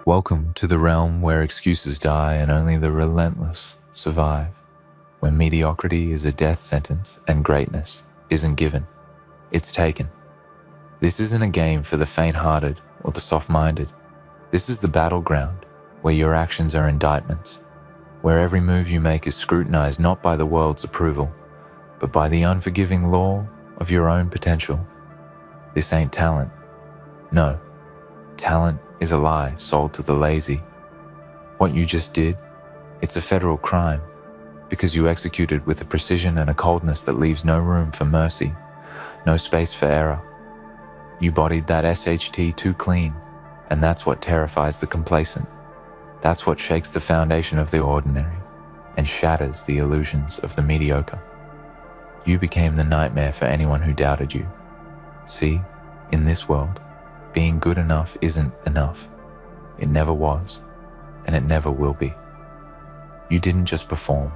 Welcome to the realm where excuses die and only the relentless survive, where mediocrity is a death sentence and greatness isn't given, it's taken. This isn't a game for the faint-hearted or the soft-minded. This is the battleground where your actions are indictments, where every move you make is scrutinized not by the world's approval, but by the unforgiving law of your own potential. This ain't talent. No, talent is a lie sold to the lazy. What you just did, it's a federal crime because you executed with a precision and a coldness that leaves no room for mercy, no space for error. You bodied that SHT too clean, and that's what terrifies the complacent. That's what shakes the foundation of the ordinary and shatters the illusions of the mediocre. You became the nightmare for anyone who doubted you. See, in this world, being good enough isn't enough. It never was, and it never will be. You didn't just perform.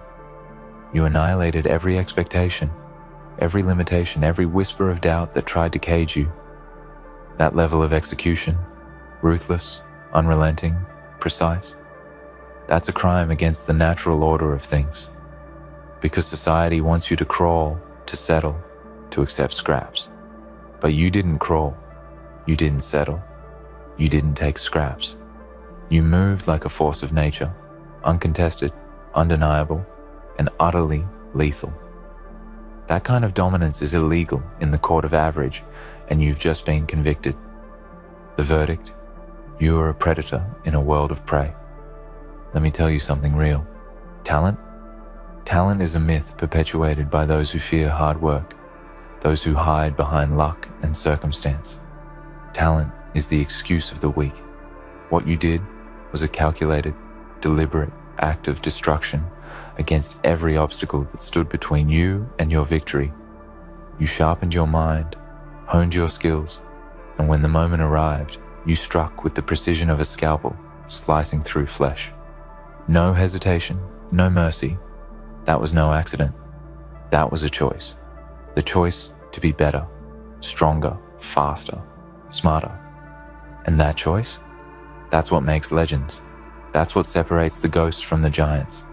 You annihilated every expectation, every limitation, every whisper of doubt that tried to cage you. That level of execution, ruthless, unrelenting, precise, that's a crime against the natural order of things. Because society wants you to crawl, to settle, to accept scraps. But you didn't crawl. You didn't settle. You didn't take scraps. You moved like a force of nature, uncontested, undeniable, and utterly lethal. That kind of dominance is illegal in the court of average, and you've just been convicted. The verdict? You are a predator in a world of prey. Let me tell you something real. Talent? Talent is a myth perpetuated by those who fear hard work, those who hide behind luck and circumstance. Talent is the excuse of the weak. What you did was a calculated, deliberate act of destruction against every obstacle that stood between you and your victory. You sharpened your mind, honed your skills, and when the moment arrived, you struck with the precision of a scalpel, slicing through flesh. No hesitation, no mercy. That was no accident. That was a choice. The choice to be better, stronger, faster, smarter. And that choice? That's what makes legends. That's what separates the ghosts from the giants.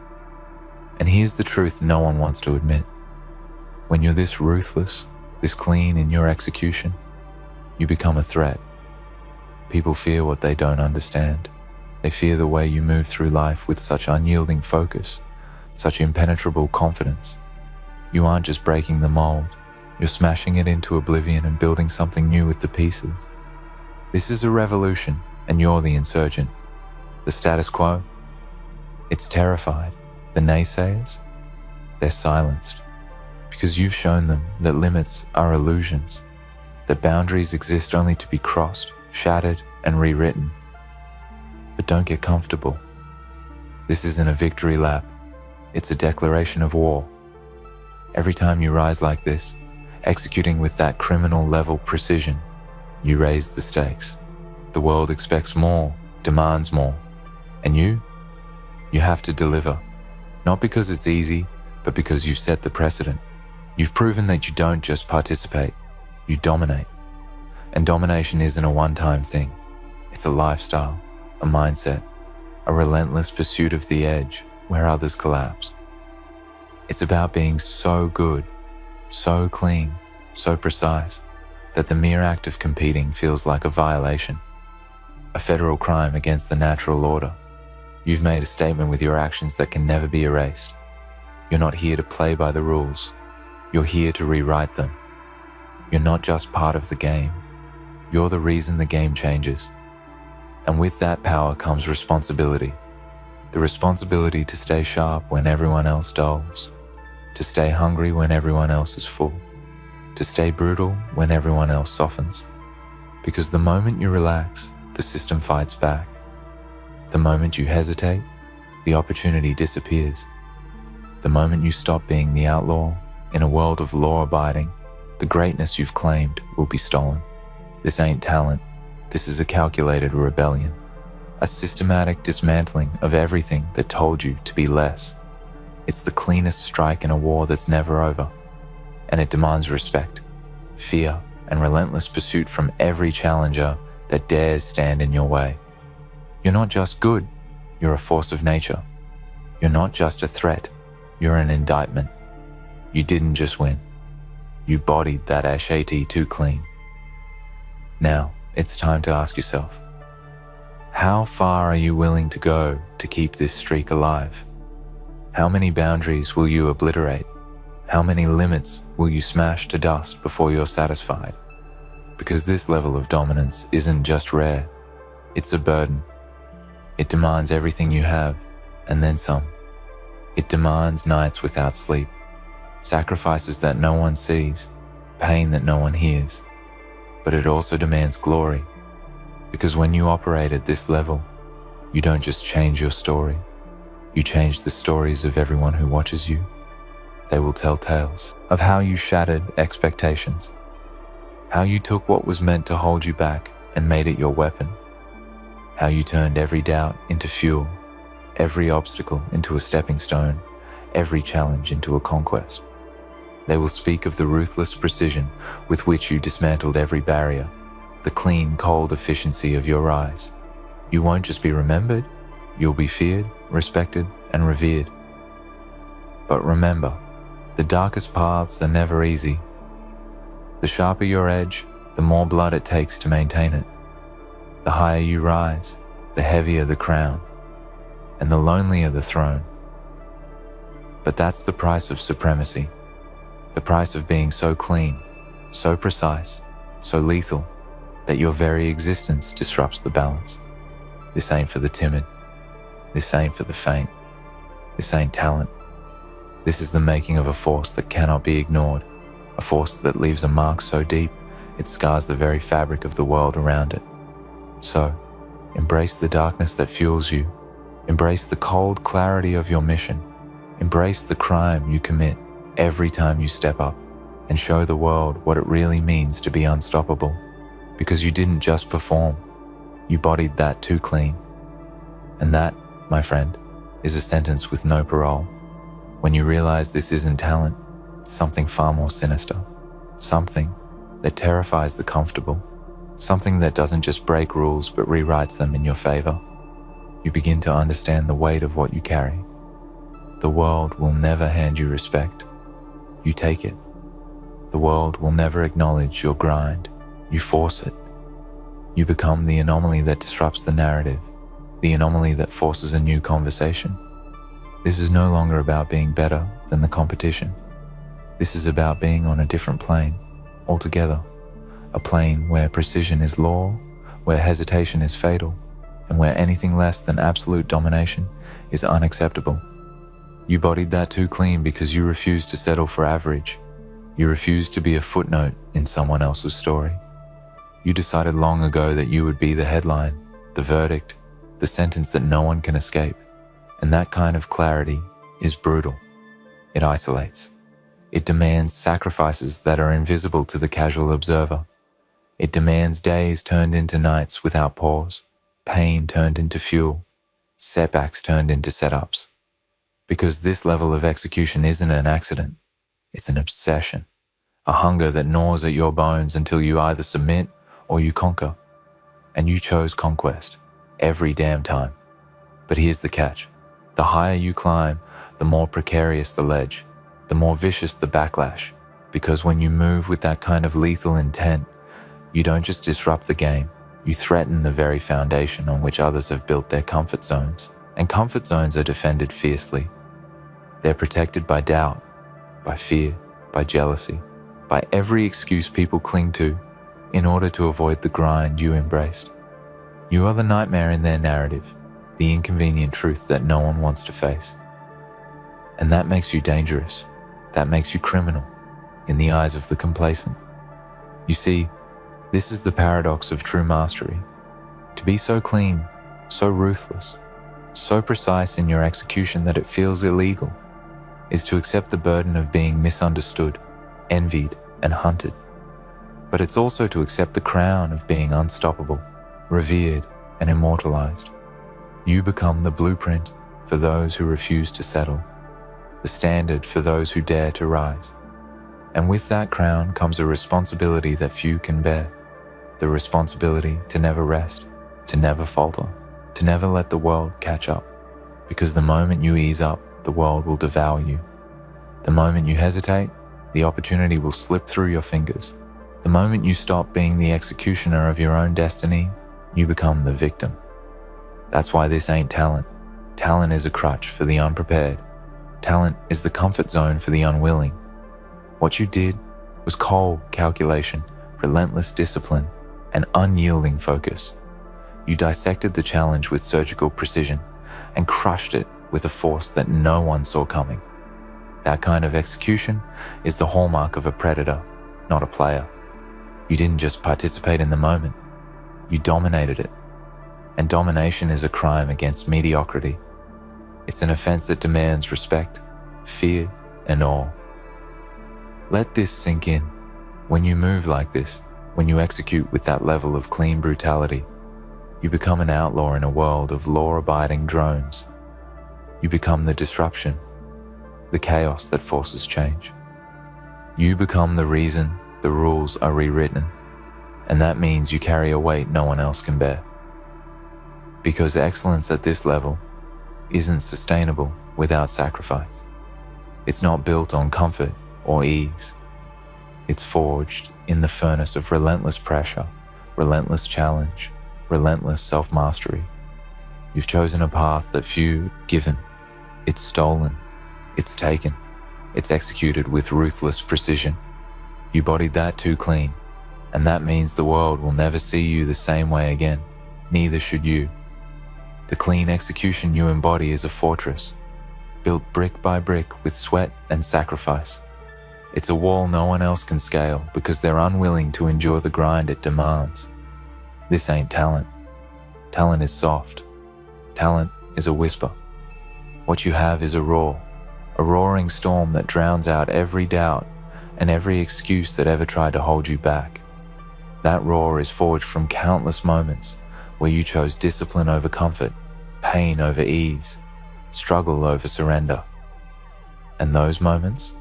And here's the truth no one wants to admit. When you're this ruthless, this clean in your execution, you become a threat. People fear what they don't understand. They fear the way you move through life with such unyielding focus, such impenetrable confidence. You aren't just breaking the mold, you're smashing it into oblivion and building something new with the pieces. This is a revolution, and you're the insurgent. The status quo? It's terrified. The naysayers? They're silenced. Because you've shown them that limits are illusions, that boundaries exist only to be crossed, shattered, and rewritten. But don't get comfortable. This isn't a victory lap. It's a declaration of war. Every time you rise like this, executing with that criminal-level precision, you raise the stakes. The world expects more, demands more. And you have to deliver. Not because it's easy, but because you've set the precedent. You've proven that you don't just participate, you dominate. And domination isn't a one-time thing. It's a lifestyle, a mindset, a relentless pursuit of the edge where others collapse. It's about being so good, so clean, so precise, that the mere act of competing feels like a violation, a federal crime against the natural order. You've made a statement with your actions that can never be erased. You're not here to play by the rules. You're here to rewrite them. You're not just part of the game. You're the reason the game changes. And with that power comes responsibility. The responsibility to stay sharp when everyone else dulls, to stay hungry when everyone else is full, to stay brutal when everyone else softens. Because the moment you relax, the system fights back. The moment you hesitate, the opportunity disappears. The moment you stop being the outlaw, in a world of law-abiding, the greatness you've claimed will be stolen. This ain't talent. This is a calculated rebellion. A systematic dismantling of everything that told you to be less. It's the cleanest strike in a war that's never over. And it demands respect, fear, and relentless pursuit from every challenger that dares stand in your way. You're not just good, you're a force of nature. You're not just a threat, you're an indictment. You didn't just win. You bodied that Ashati too clean. Now, it's time to ask yourself, how far are you willing to go to keep this streak alive? How many boundaries will you obliterate? How many limits will you smash to dust before you're satisfied? Because this level of dominance isn't just rare, it's a burden. It demands everything you have, and then some. It demands nights without sleep, sacrifices that no one sees, pain that no one hears. But it also demands glory, because when you operate at this level, you don't just change your story, you change the stories of everyone who watches you. They will tell tales of how you shattered expectations, how you took what was meant to hold you back and made it your weapon, how you turned every doubt into fuel, every obstacle into a stepping stone, every challenge into a conquest. They will speak of the ruthless precision with which you dismantled every barrier, the clean, cold efficiency of your eyes. You won't just be remembered, you'll be feared, respected, and revered. But remember, the darkest paths are never easy. The sharper your edge, the more blood it takes to maintain it. The higher you rise, the heavier the crown, and the lonelier the throne. But that's the price of supremacy, the price of being so clean, so precise, so lethal, that your very existence disrupts the balance. This ain't for the timid. This ain't for the faint. This ain't talent. This is the making of a force that cannot be ignored, a force that leaves a mark so deep it scars the very fabric of the world around it. So, embrace the darkness that fuels you. Embrace the cold clarity of your mission. Embrace the crime you commit every time you step up, and show the world what it really means to be unstoppable. Because you didn't just perform, you bodied that too clean. And that, my friend, is a sentence with no parole. When you realize this isn't talent, it's something far more sinister. Something that terrifies the comfortable. Something that doesn't just break rules but rewrites them in your favor. You begin to understand the weight of what you carry. The world will never hand you respect. You take it. The world will never acknowledge your grind. You force it. You become the anomaly that disrupts the narrative, the anomaly that forces a new conversation. This is no longer about being better than the competition. This is about being on a different plane altogether, a plane where precision is law, where hesitation is fatal, and where anything less than absolute domination is unacceptable. You bodied that too clean because you refused to settle for average. You refused to be a footnote in someone else's story. You decided long ago that you would be the headline, the verdict, the sentence that no one can escape. And that kind of clarity is brutal. It isolates. It demands sacrifices that are invisible to the casual observer. It demands days turned into nights without pause, pain turned into fuel, setbacks turned into setups. Because this level of execution isn't an accident, it's an obsession, a hunger that gnaws at your bones until you either submit or you conquer. And you chose conquest every damn time. But here's the catch. The higher you climb, the more precarious the ledge, the more vicious the backlash. Because when you move with that kind of lethal intent, you don't just disrupt the game, you threaten the very foundation on which others have built their comfort zones. And comfort zones are defended fiercely. They're protected by doubt, by fear, by jealousy, by every excuse people cling to in order to avoid the grind you embraced. You are the nightmare in their narrative, the inconvenient truth that no one wants to face. And that makes you dangerous. That makes you criminal in the eyes of the complacent. You see, this is the paradox of true mastery. To be so clean, so ruthless, so precise in your execution that it feels illegal, is to accept the burden of being misunderstood, envied, and hunted. But it's also to accept the crown of being unstoppable, revered, and immortalized. You become the blueprint for those who refuse to settle, the standard for those who dare to rise. And with that crown comes a responsibility that few can bear, the responsibility to never rest, to never falter, to never let the world catch up, because the moment you ease up, the world will devour you. The moment you hesitate, the opportunity will slip through your fingers. The moment you stop being the executioner of your own destiny, you become the victim. That's why this ain't talent. Talent is a crutch for the unprepared. Talent is the comfort zone for the unwilling. What you did was cold calculation, relentless discipline, and unyielding focus. You dissected the challenge with surgical precision and crushed it with a force that no one saw coming. That kind of execution is the hallmark of a predator, not a player. You didn't just participate in the moment, you dominated it. And domination is a crime against mediocrity. It's an offense that demands respect, fear, and awe. Let this sink in. When you move like this, when you execute with that level of clean brutality, you become an outlaw in a world of law-abiding drones. You become the disruption, the chaos that forces change. You become the reason the rules are rewritten, and that means you carry a weight no one else can bear. Because excellence at this level isn't sustainable without sacrifice. It's not built on comfort or ease. It's forged in the furnace of relentless pressure, relentless challenge, relentless self-mastery. You've chosen a path that few given. It's stolen. It's taken. It's executed with ruthless precision. You bodied that too clean, and that means the world will never see you the same way again. Neither should you. The clean execution you embody is a fortress, built brick by brick with sweat and sacrifice. It's a wall no one else can scale because they're unwilling to endure the grind it demands. This ain't talent. Talent is soft. Talent is a whisper. What you have is a roar, a roaring storm that drowns out every doubt and every excuse that ever tried to hold you back. That roar is forged from countless moments where you chose discipline over comfort, pain over ease, struggle over surrender. And those moments,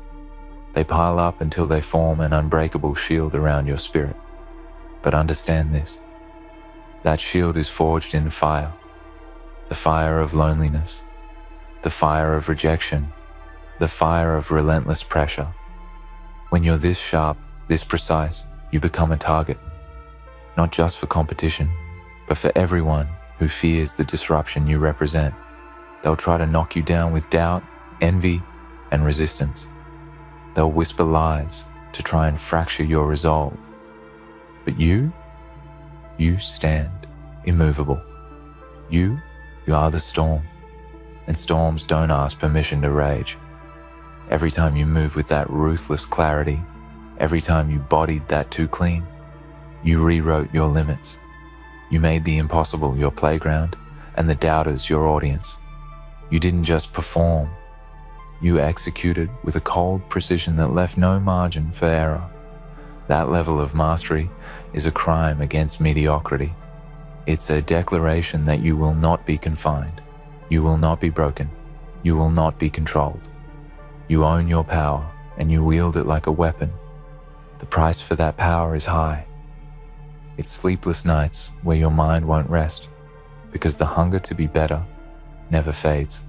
they pile up until they form an unbreakable shield around your spirit. But understand this, that shield is forged in fire, the fire of loneliness, the fire of rejection, the fire of relentless pressure. When you're this sharp, this precise, you become a target, not just for competition, but for everyone who fears the disruption you represent. They'll try to knock you down with doubt, envy, and resistance. They'll whisper lies to try and fracture your resolve. But you stand immovable. You are the storm, and storms don't ask permission to rage. Every time you move with that ruthless clarity, every time you bodied that too clean, you rewrote your limits. You made the impossible your playground and the doubters your audience. You didn't just perform, you executed with a cold precision that left no margin for error. That level of mastery is a crime against mediocrity. It's a declaration that you will not be confined, you will not be broken, you will not be controlled. You own your power and you wield it like a weapon. The price for that power is high. It's sleepless nights where your mind won't rest, because the hunger to be better never fades.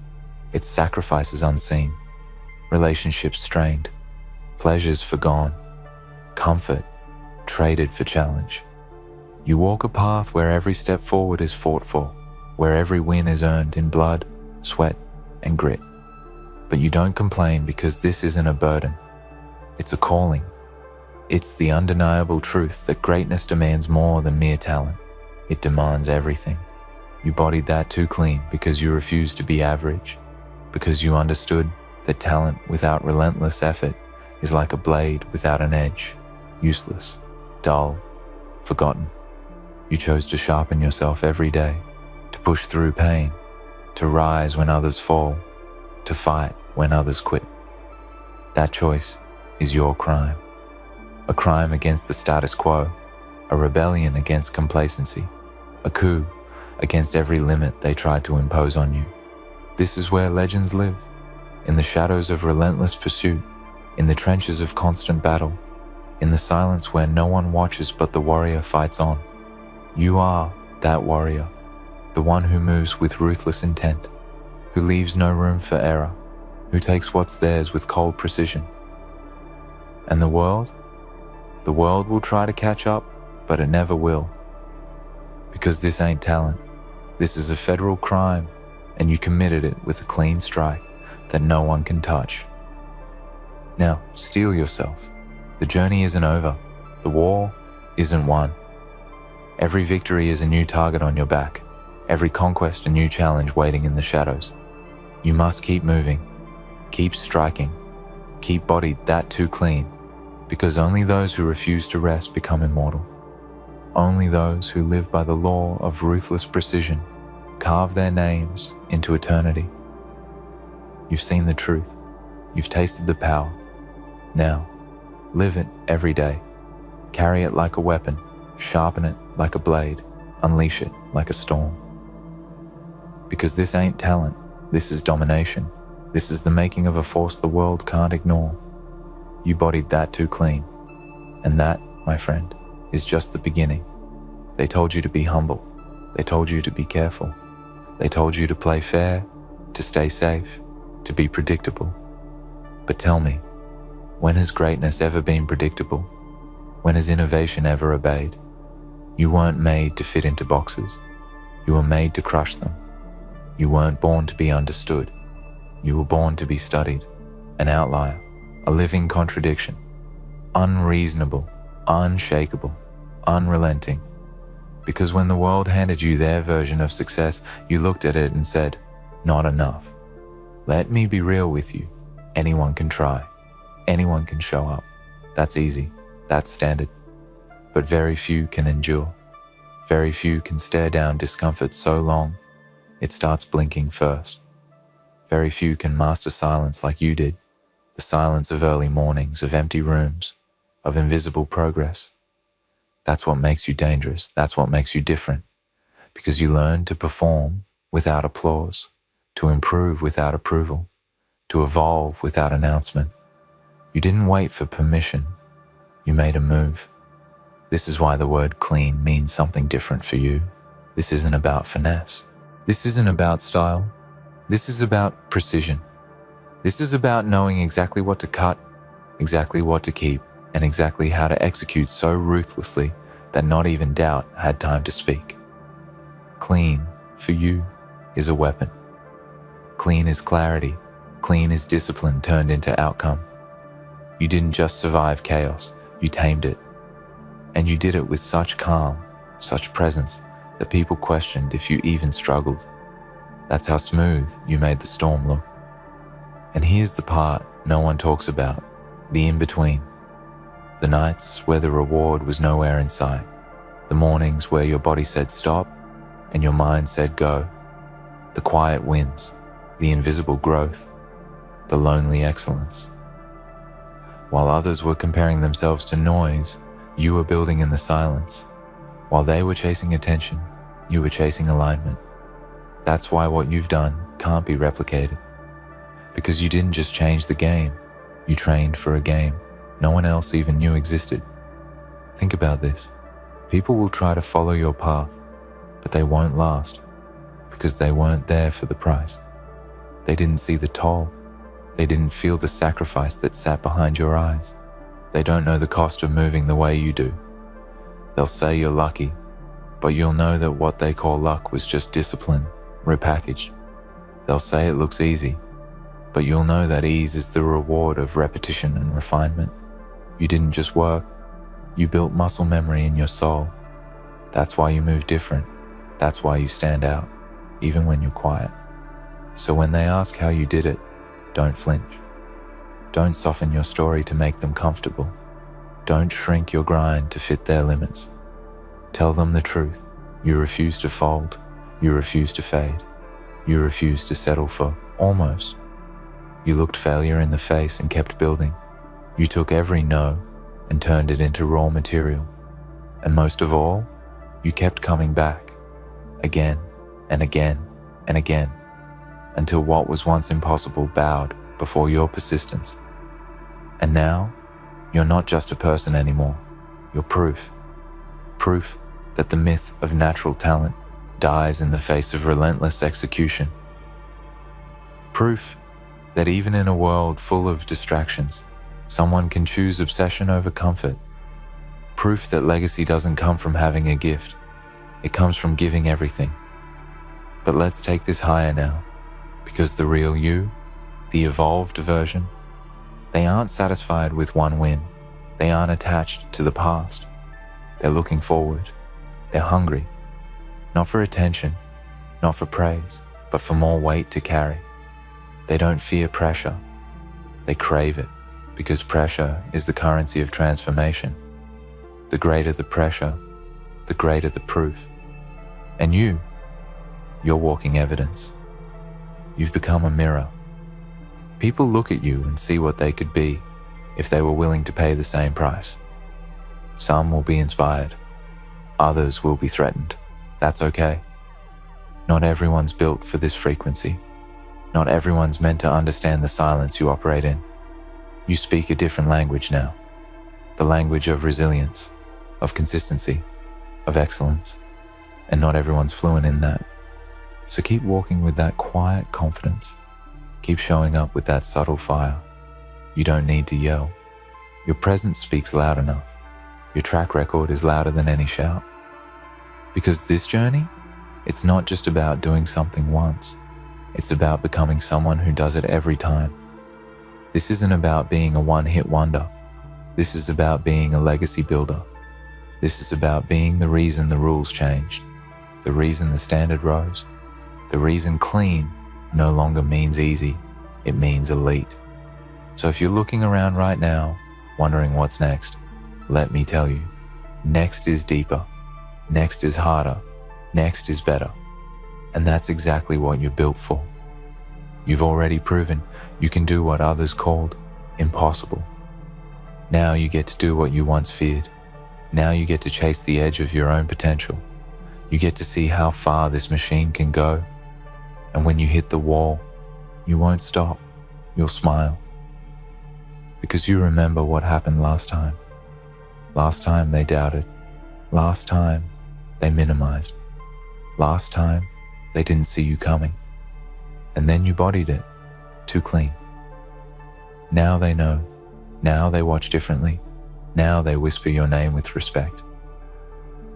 It's sacrifices unseen, relationships strained, pleasures forgone, comfort traded for challenge. You walk a path where every step forward is fought for, where every win is earned in blood, sweat, and grit. But you don't complain because this isn't a burden. It's a calling. It's the undeniable truth that greatness demands more than mere talent. It demands everything. You bodied that too clean because you refused to be average, because you understood that talent without relentless effort is like a blade without an edge, useless, dull, forgotten. You chose to sharpen yourself every day, to push through pain, to rise when others fall, to fight when others quit. That choice is your crime. A crime against the status quo, a rebellion against complacency, a coup against every limit they tried to impose on you. This is where legends live, in the shadows of relentless pursuit, in the trenches of constant battle, in the silence where no one watches but the warrior fights on. You are that warrior, the one who moves with ruthless intent, who leaves no room for error, who takes what's theirs with cold precision. And the world will try to catch up, but it never will. Because this ain't talent. This is a federal crime, and you committed it with a clean strike that no one can touch. Now, steel yourself. The journey isn't over. The war isn't won. Every victory is a new target on your back. Every conquest a new challenge waiting in the shadows. You must keep moving, keep striking, keep bodied that too clean, because only those who refuse to rest become immortal. Only those who live by the law of ruthless precision carve their names into eternity. You've seen the truth. You've tasted the power. Now, live it every day. Carry it like a weapon. Sharpen it like a blade. Unleash it like a storm. Because this ain't talent. This is domination. This is the making of a force the world can't ignore. You bodied that too clean. And that, my friend, is just the beginning. They told you to be humble. They told you to be careful. They told you to play fair, to stay safe, to be predictable. But tell me, when has greatness ever been predictable? When has innovation ever obeyed? You weren't made to fit into boxes. You were made to crush them. You weren't born to be understood. You were born to be studied, an outlier, a living contradiction, unreasonable, unshakable, unrelenting. Because when the world handed you their version of success, you looked at it and said, not enough. Let me be real with you. Anyone can try. Anyone can show up. That's easy. That's standard. But very few can endure. Very few can stare down discomfort so long, it starts blinking first. Very few can master silence like you did. The silence of early mornings, of empty rooms, of invisible progress. That's what makes you dangerous. That's what makes you different. Because you learn to perform without applause, to improve without approval, to evolve without announcement. You didn't wait for permission. You made a move. This is why the word clean means something different for you. This isn't about finesse. This isn't about style. This is about precision. This is about knowing exactly what to cut, exactly what to keep, and exactly how to execute so ruthlessly that not even doubt had time to speak. Clean, for you, is a weapon. Clean is clarity. Clean is discipline turned into outcome. You didn't just survive chaos, you tamed it. And you did it with such calm, such presence, that people questioned if you even struggled. That's how smooth you made the storm look. And here's the part no one talks about, the in-between. The nights where the reward was nowhere in sight. The mornings where your body said stop and your mind said go. The quiet wins, the invisible growth, the lonely excellence. While others were comparing themselves to noise, you were building in the silence. While they were chasing attention, you were chasing alignment. That's why what you've done can't be replicated. Because you didn't just change the game, you trained for a game no one else even knew existed. Think about this. People will try to follow your path, but they won't last because they weren't there for the price. They didn't see the toll. They didn't feel the sacrifice that sat behind your eyes. They don't know the cost of moving the way you do. They'll say you're lucky, but you'll know that what they call luck was just discipline, repackaged. They'll say it looks easy, but you'll know that ease is the reward of repetition and refinement. You didn't just work, you built muscle memory in your soul. That's why you move different. That's why you stand out, even when you're quiet. So when they ask how you did it, don't flinch. Don't soften your story to make them comfortable. Don't shrink your grind to fit their limits. Tell them the truth. You refuse to fold. You refuse to fade. You refuse to settle for almost. You looked failure in the face and kept building. You took every no and turned it into raw material. And most of all, you kept coming back, again and again and again, until what was once impossible bowed before your persistence. And now, you're not just a person anymore. You're proof. Proof that the myth of natural talent dies in the face of relentless execution. Proof that even in a world full of distractions, someone can choose obsession over comfort. Proof that legacy doesn't come from having a gift, it comes from giving everything. But let's take this higher now, because the real you, the evolved version, they aren't satisfied with one win. They aren't attached to the past. They're looking forward. They're hungry, not for attention, not for praise, but for more weight to carry. They don't fear pressure. They crave it, because pressure is the currency of transformation. The greater the pressure, the greater the proof. And you're walking evidence. You've become a mirror. People look at you and see what they could be if they were willing to pay the same price. Some will be inspired. Others will be threatened. That's okay. Not everyone's built for this frequency. Not everyone's meant to understand the silence you operate in. You speak a different language now. The language of resilience, of consistency, of excellence. And not everyone's fluent in that. So keep walking with that quiet confidence. Keep showing up with that subtle fire. You don't need to yell. Your presence speaks loud enough. Your track record is louder than any shout. Because this journey, it's not just about doing something once. It's about becoming someone who does it every time. This isn't about being a one-hit wonder. This is about being a legacy builder. This is about being the reason the rules changed, the reason the standard rose, the reason clean no longer means easy, it means elite. So if you're looking around right now, wondering what's next, let me tell you, next is deeper, next is harder, next is better. And that's exactly what you're built for. You've already proven you can do what others called impossible. Now you get to do what you once feared. Now you get to chase the edge of your own potential. You get to see how far this machine can go. And when you hit the wall, you won't stop. You'll smile. Because you remember what happened last time. Last time they doubted. Last time they minimized. Last time they didn't see you coming. And then you bodied it, too clean. Now they know. Now they watch differently. Now they whisper your name with respect.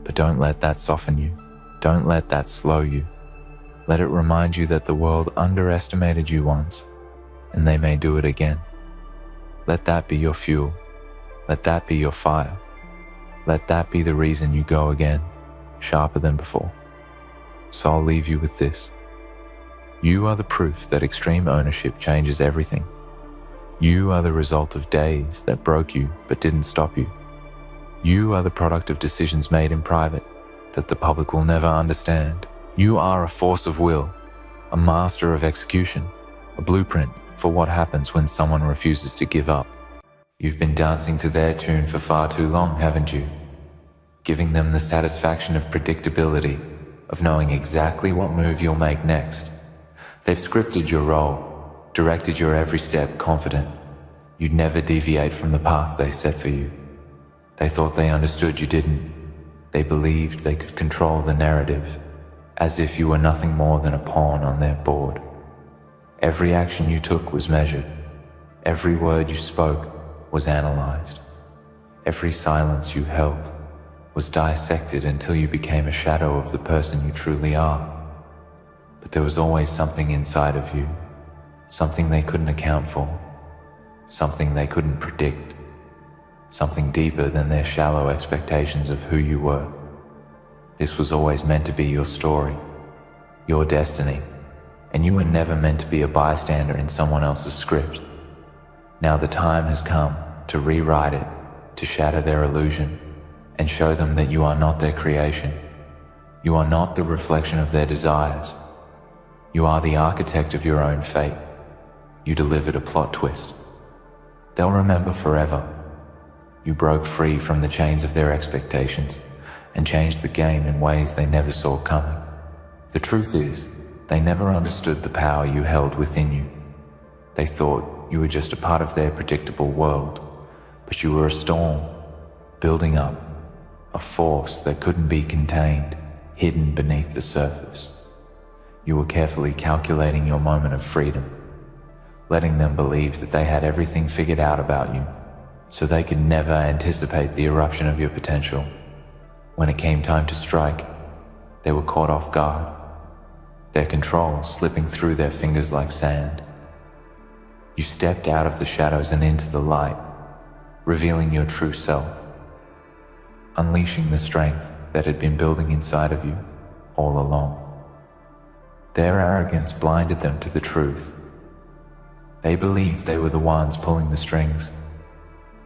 But don't let that soften you. Don't let that slow you. Let it remind you that the world underestimated you once, and they may do it again. Let that be your fuel. Let that be your fire. Let that be the reason you go again, sharper than before. So I'll leave you with this. You are the proof that extreme ownership changes everything. You are the result of days that broke you but didn't stop you. You are the product of decisions made in private that the public will never understand. You are a force of will, a master of execution, a blueprint for what happens when someone refuses to give up. You've been dancing to their tune for far too long, haven't you? Giving them the satisfaction of predictability, of knowing exactly what move you'll make next. They've scripted your role, directed your every step, confident you'd never deviate from the path they set for you. They thought they understood, you didn't. They believed they could control the narrative, as if you were nothing more than a pawn on their board. Every action you took was measured. Every word you spoke was analyzed. Every silence you held was dissected until you became a shadow of the person you truly are. But there was always something inside of you, something they couldn't account for, something they couldn't predict, something deeper than their shallow expectations of who you were. This was always meant to be your story, your destiny, and you were never meant to be a bystander in someone else's script. Now the time has come to rewrite it, to shatter their illusion, and show them that you are not their creation. You are not the reflection of their desires. You are the architect of your own fate. You delivered a plot twist. They'll remember forever. You broke free from the chains of their expectations and changed the game in ways they never saw coming. The truth is, they never understood the power you held within you. They thought you were just a part of their predictable world, but you were a storm, building up, a force that couldn't be contained, hidden beneath the surface. You were carefully calculating your moment of freedom, letting them believe that they had everything figured out about you, so they could never anticipate the eruption of your potential. When it came time to strike, they were caught off guard, their control slipping through their fingers like sand. You stepped out of the shadows and into the light, revealing your true self, unleashing the strength that had been building inside of you all along. Their arrogance blinded them to the truth. They believed they were the ones pulling the strings,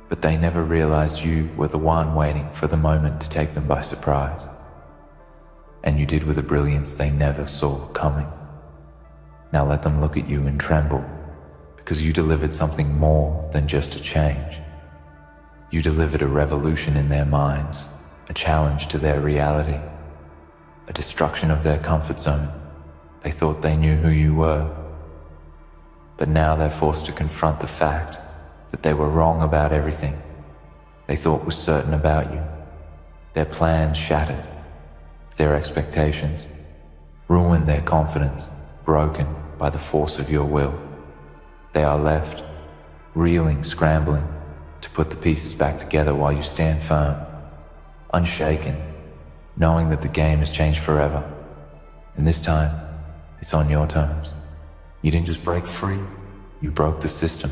but they never realized you were the one waiting for the moment to take them by surprise. And you did with a brilliance they never saw coming. Now let them look at you and tremble, because you delivered something more than just a change. You delivered a revolution in their minds, a challenge to their reality, a destruction of their comfort zone. They thought they knew who you were, but now they're forced to confront the fact that they were wrong about everything they thought was certain about you. Their plans shattered, their expectations ruined, their confidence broken by the force of your will. They are left reeling, scrambling to put the pieces back together while you stand firm, unshaken, knowing that the game has changed forever. And this time, it's on your terms. You didn't just break free, you broke the system.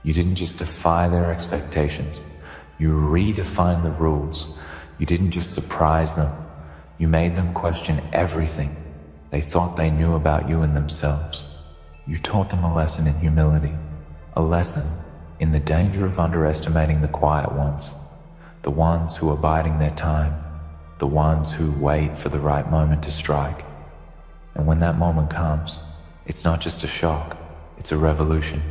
You didn't just defy their expectations, you redefined the rules. You didn't just surprise them, you made them question everything they thought they knew about you and themselves. You taught them a lesson in humility, a lesson in the danger of underestimating the quiet ones, the ones who are biding their time, the ones who wait for the right moment to strike. And when that moment comes, it's not just a shock, it's a revolution.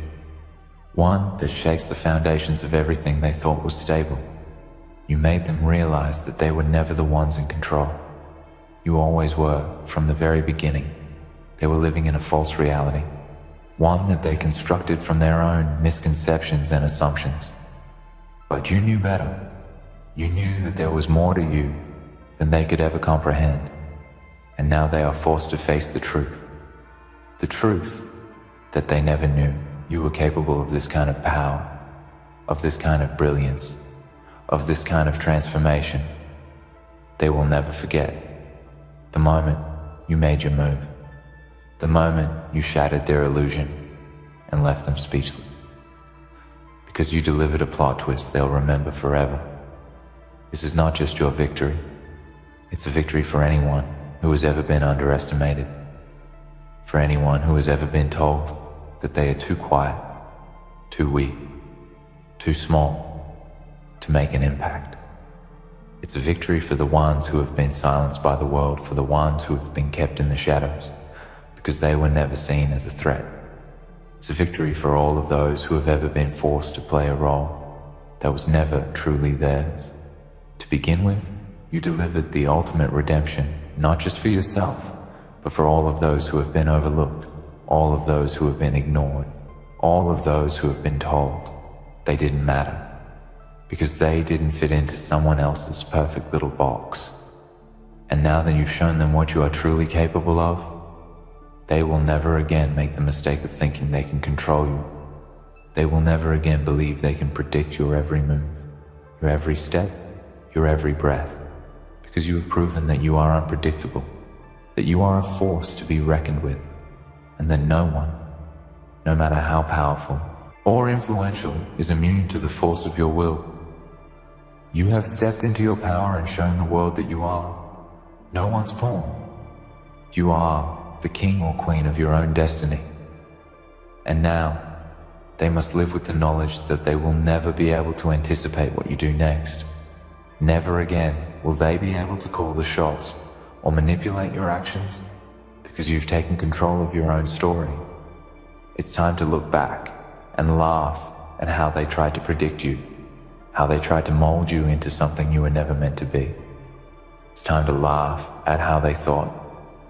One that shakes the foundations of everything they thought was stable. You made them realize that they were never the ones in control. You always were, from the very beginning. They were living in a false reality, one that they constructed from their own misconceptions and assumptions. But you knew better. You knew that there was more to you than they could ever comprehend. And now they are forced to face the truth. The truth that they never knew. You were capable of this kind of power, of this kind of brilliance, of this kind of transformation. They will never forget the moment you made your move, the moment you shattered their illusion and left them speechless. Because you delivered a plot twist they'll remember forever. This is not just your victory, it's a victory for anyone who has ever been underestimated, for anyone who has ever been told that they are too quiet, too weak, too small to make an impact. It's a victory for the ones who have been silenced by the world, for the ones who have been kept in the shadows, because they were never seen as a threat. It's a victory for all of those who have ever been forced to play a role that was never truly theirs. To begin with, you delivered the ultimate redemption, not just for yourself, but for all of those who have been overlooked, all of those who have been ignored, all of those who have been told they didn't matter, because they didn't fit into someone else's perfect little box. And now that you've shown them what you are truly capable of, they will never again make the mistake of thinking they can control you. They will never again believe they can predict your every move, your every step, your every breath, because you have proven that you are unpredictable, that you are a force to be reckoned with, and that no one, no matter how powerful or influential, is immune to the force of your will. You have stepped into your power and shown the world that you are no one's pawn. You are the king or queen of your own destiny. And now, they must live with the knowledge that they will never be able to anticipate what you do next. Never again will they be able to call the shots or manipulate your actions, because you've taken control of your own story. It's time to look back and laugh at how they tried to predict you, how they tried to mold you into something you were never meant to be. It's time to laugh at how they thought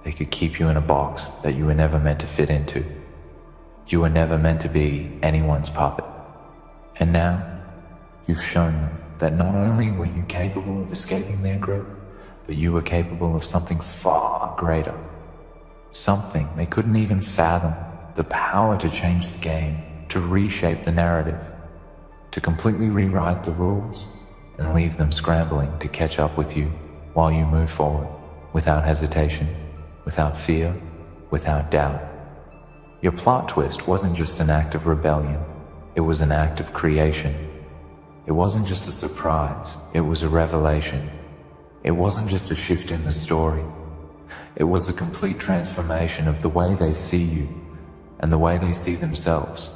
they could keep you in a box that you were never meant to fit into. You were never meant to be anyone's puppet. And now, you've shown them that not only were you capable of escaping their grip, but you were capable of something far greater. Something they couldn't even fathom, the power to change the game, to reshape the narrative, to completely rewrite the rules and leave them scrambling to catch up with you while you move forward, without hesitation, without fear, without doubt. Your plot twist wasn't just an act of rebellion, it was an act of creation. It wasn't just a surprise, it was a revelation. It wasn't just a shift in the story, it was a complete transformation of the way they see you and the way they see themselves.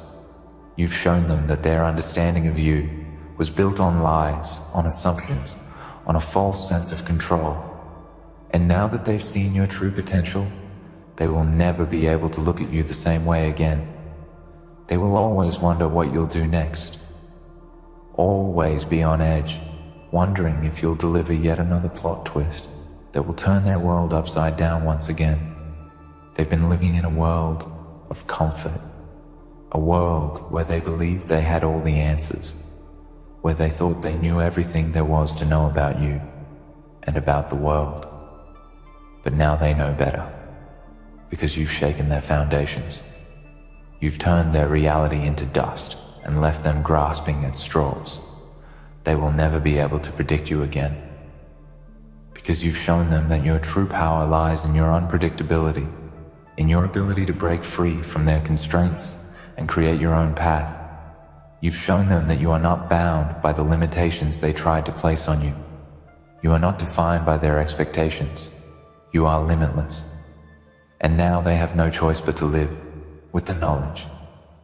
You've shown them that their understanding of you was built on lies, on assumptions, on a false sense of control. And now that they've seen your true potential, they will never be able to look at you the same way again. They will always wonder what you'll do next. Always be on edge, wondering if you'll deliver yet another plot twist that will turn their world upside down once again. They've been living in a world of comfort, a world where they believed they had all the answers, where they thought they knew everything there was to know about you and about the world. But now they know better, because you've shaken their foundations. You've turned their reality into dust and left them grasping at straws. They will never be able to predict you again, because you've shown them that your true power lies in your unpredictability, in your ability to break free from their constraints and create your own path. You've shown them that you are not bound by the limitations they tried to place on you. You are not defined by their expectations. You are limitless. And now they have no choice but to live with the knowledge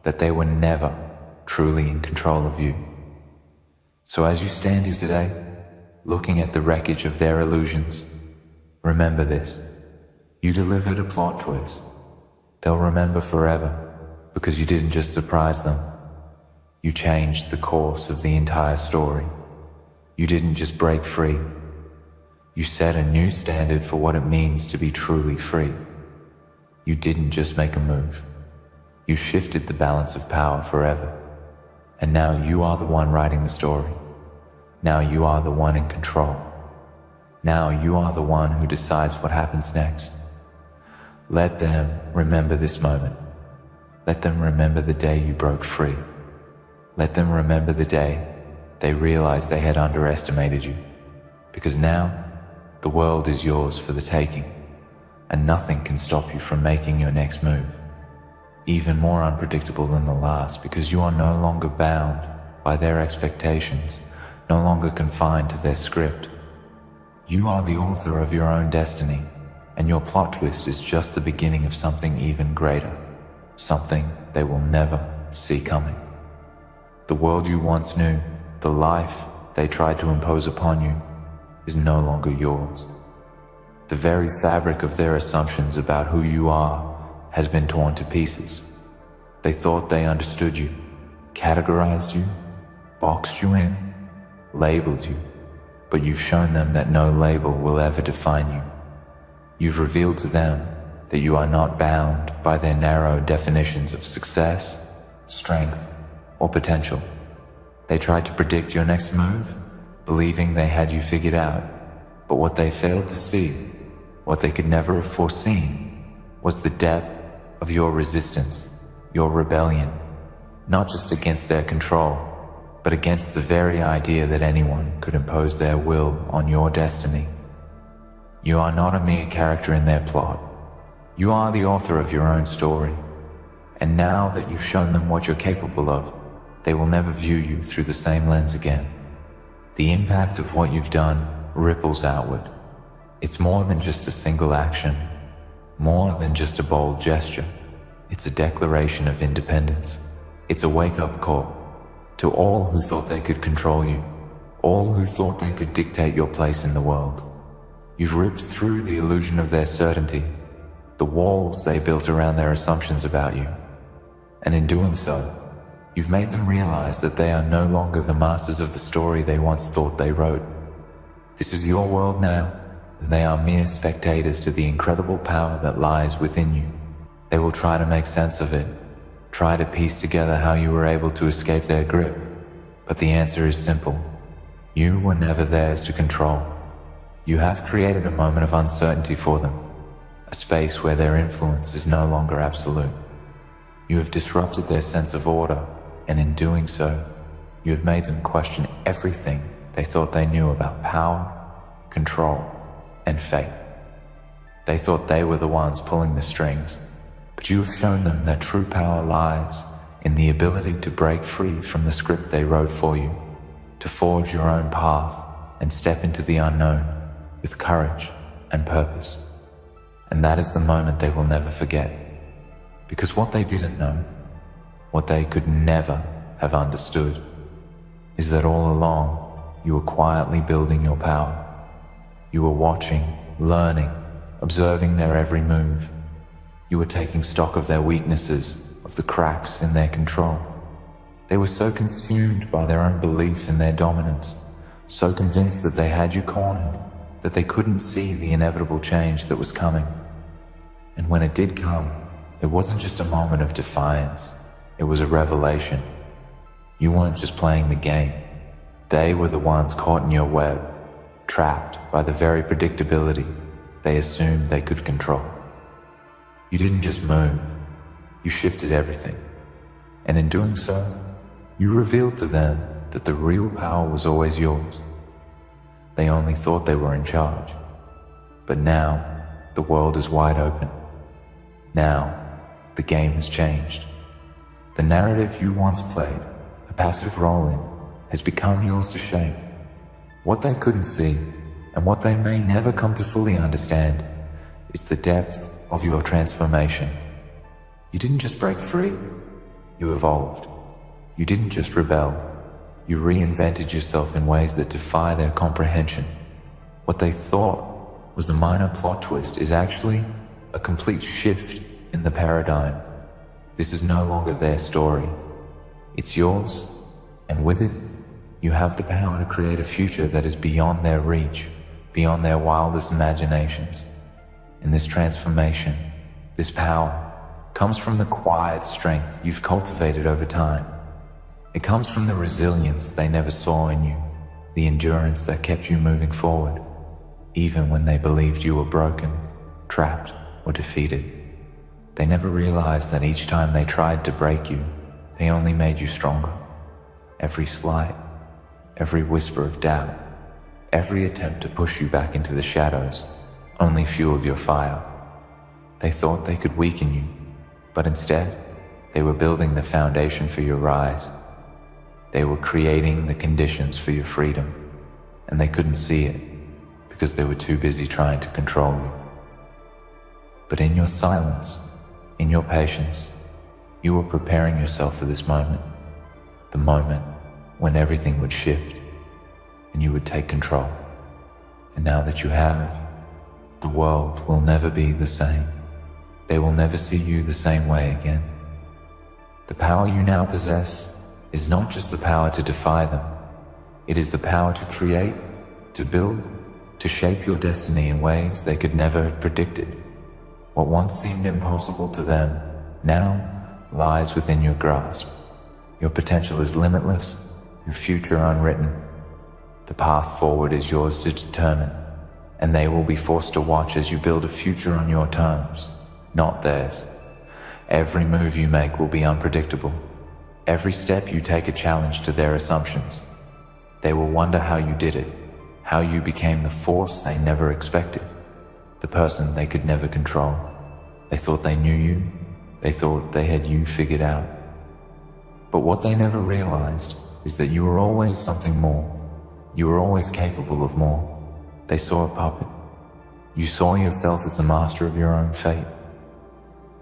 that they were never truly in control of you. So as you stand here today, looking at the wreckage of their illusions, remember this: you delivered a plot twist. They'll remember forever, because you didn't just surprise them. You changed the course of the entire story. You didn't just break free. You set a new standard for what it means to be truly free. You didn't just make a move. You shifted the balance of power forever. And now you are the one writing the story. Now you are the one in control. Now you are the one who decides what happens next. Let them remember this moment. Let them remember the day you broke free. Let them remember the day they realized they had underestimated you. Because now, the world is yours for the taking, and nothing can stop you from making your next move. Even more unpredictable than the last, because you are no longer bound by their expectations, no longer confined to their script. You are the author of your own destiny, and your plot twist is just the beginning of something even greater, something they will never see coming. The world you once knew, the life they tried to impose upon you, is no longer yours. The very fabric of their assumptions about who you are has been torn to pieces. They thought they understood you, categorized you, boxed you in, labeled you, but you've shown them that no label will ever define you. You've revealed to them that you are not bound by their narrow definitions of success, strength, or potential. They tried to predict your next move, believing they had you figured out, but what they failed to see, what they could never have foreseen, was the depth of your resistance, your rebellion, not just against their control, but against the very idea that anyone could impose their will on your destiny. You are not a mere character in their plot. You are the author of your own story. And now that you've shown them what you're capable of, they will never view you through the same lens again. The impact of what you've done ripples outward. It's more than just a single action, more than just a bold gesture. It's a declaration of independence. It's a wake-up call to all who thought they could control you, all who thought they could dictate your place in the world. You've ripped through the illusion of their certainty, the walls they built around their assumptions about you. And in doing so, you've made them realize that they are no longer the masters of the story they once thought they wrote. This is your world now, and they are mere spectators to the incredible power that lies within you. They will try to make sense of it, try to piece together how you were able to escape their grip. But the answer is simple. You were never theirs to control. You have created a moment of uncertainty for them, a space where their influence is no longer absolute. You have disrupted their sense of order, and in doing so, you have made them question everything they thought they knew about power, control, and fate. They thought they were the ones pulling the strings, but you have shown them that true power lies in the ability to break free from the script they wrote for you, to forge your own path and step into the unknown with courage and purpose. And that is the moment they will never forget, because what they didn't know, what they could never have understood, is that all along you were quietly building your power. You were watching, learning, observing their every move. You were taking stock of their weaknesses, of the cracks in their control. They were so consumed by their own belief in their dominance, so convinced that they had you cornered, that they couldn't see the inevitable change that was coming. And when it did come, it wasn't just a moment of defiance, it was a revelation. You weren't just playing the game. They were the ones caught in your web, trapped by the very predictability they assumed they could control. You didn't just move, you shifted everything. And in doing so, you revealed to them that the real power was always yours. They only thought they were in charge. But now, the world is wide open. Now, the game has changed. The narrative you once played, a passive role in, has become yours to shape. What they couldn't see, and what they may never come to fully understand, is the depth of your transformation. You didn't just break free, you evolved. You didn't just rebel, you reinvented yourself in ways that defy their comprehension. What they thought was a minor plot twist is actually a complete shift in the paradigm. This is no longer their story. It's yours, and with it, you have the power to create a future that is beyond their reach, beyond their wildest imaginations. And this transformation, this power, comes from the quiet strength you've cultivated over time. It comes from the resilience they never saw in you, the endurance that kept you moving forward, even when they believed you were broken, trapped, or defeated. They never realized that each time they tried to break you, they only made you stronger. Every slight, every whisper of doubt, every attempt to push you back into the shadows only fueled your fire. They thought they could weaken you, but instead, they were building the foundation for your rise. They were creating the conditions for your freedom, and they couldn't see it because they were too busy trying to control you. But in your silence, in your patience, you were preparing yourself for this moment, the moment when everything would shift and you would take control. And now that you have, the world will never be the same. They will never see you the same way again. The power you now possess is not just the power to defy them. It is the power to create, to build, to shape your destiny in ways they could never have predicted. What once seemed impossible to them now lies within your grasp. Your potential is limitless, your future unwritten. The path forward is yours to determine, and they will be forced to watch as you build a future on your terms, not theirs. Every move you make will be unpredictable. Every step you take a challenge to their assumptions. They will wonder how you did it, how you became the force they never expected, the person they could never control. They thought they knew you, they thought they had you figured out. But what they never realized is that you were always something more. You were always capable of more. They saw a puppet. You saw yourself as the master of your own fate.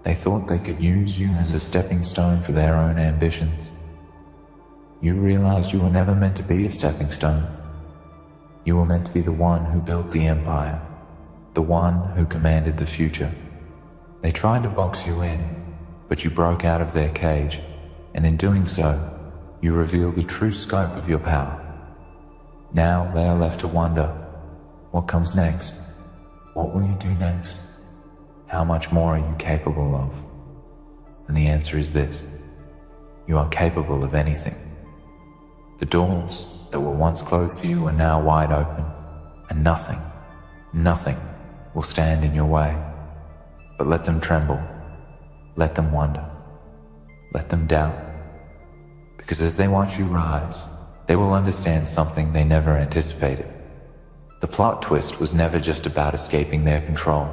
They thought they could use you as a stepping stone for their own ambitions. You realized you were never meant to be a stepping stone. You were meant to be the one who built the empire, the one who commanded the future. They tried to box you in, but you broke out of their cage, and in doing so, you revealed the true scope of your power. Now they are left to wonder, what comes next? What will you do next? How much more are you capable of? And the answer is this: you are capable of anything. The doors that were once closed to you are now wide open, and nothing, Nothing will stand in your way. But let them tremble, let them wonder, let them doubt. Because as they watch you rise, they will understand something they never anticipated. The plot twist was never just about escaping their control.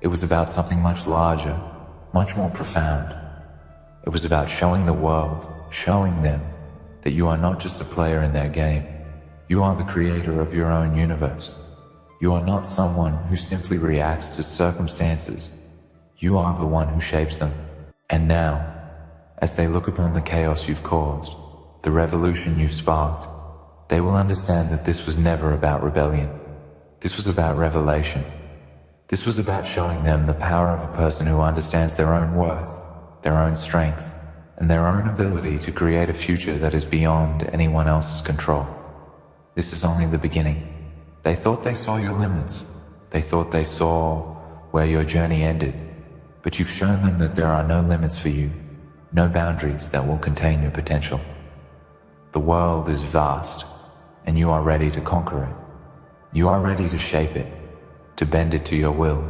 It was about something much larger, much more profound. It was about showing the world, showing them that you are not just a player in their game. You are the creator of your own universe. You are not someone who simply reacts to circumstances. You are the one who shapes them. And now, as they look upon the chaos you've caused, the revolution you've sparked, they will understand that this was never about rebellion. This was about revelation. This was about showing them the power of a person who understands their own worth, their own strength, and their own ability to create a future that is beyond anyone else's control. This is only the beginning. They thought they saw your limits. They thought they saw where your journey ended. But you've shown them that there are no limits for you, no boundaries that will contain your potential. The world is vast, and you are ready to conquer it. You are ready to shape it, to bend it to your will,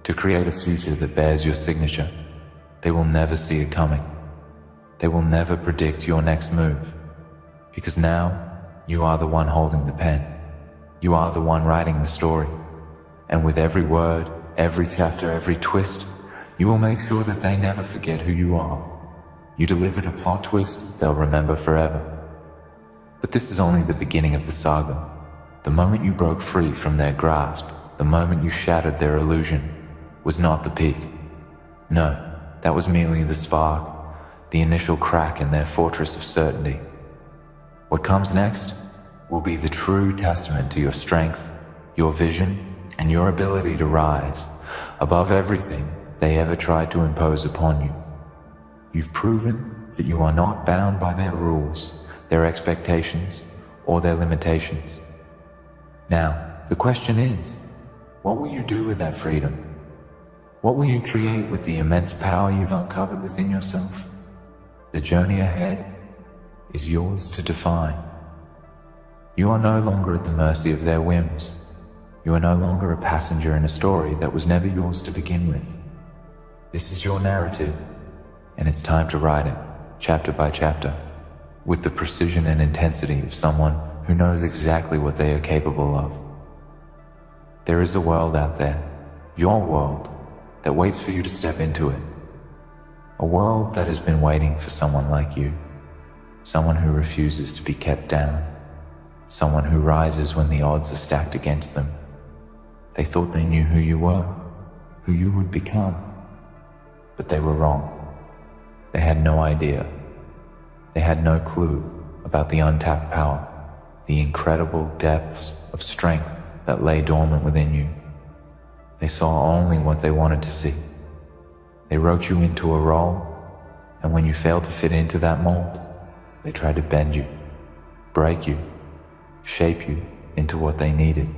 to create a future that bears your signature. They will never see it coming. They will never predict your next move, because now you are the one holding the pen. You are the one writing the story, and with every word, every chapter, every twist, you will make sure that they never forget who you are. You delivered a plot twist they'll remember forever. But this is only the beginning of the saga. The moment you broke free from their grasp, the moment you shattered their illusion, was not the peak. No, that was merely the spark, the initial crack in their fortress of certainty. What comes next will be the true testament to your strength, your vision, and your ability to rise above everything they ever tried to impose upon you. You've proven that you are not bound by their rules, their expectations, or their limitations. Now, the question is, what will you do with that freedom? What will you create with the immense power you've uncovered within yourself? The journey ahead is yours to define. You are no longer at the mercy of their whims. You are no longer a passenger in a story that was never yours to begin with. This is your narrative, and it's time to write it, chapter by chapter, with the precision and intensity of someone who knows exactly what they are capable of. There is a world out there, your world, that waits for you to step into it. A world that has been waiting for someone like you, someone who refuses to be kept down, someone who rises when the odds are stacked against them. They thought they knew who you were, who you would become. But they were wrong. They had no idea. They had no clue about the untapped power, the incredible depths of strength that lay dormant within you. They saw only what they wanted to see. They wrote you into a role, and when you failed to fit into that mold, they tried to bend you, break you, shape you into what they needed.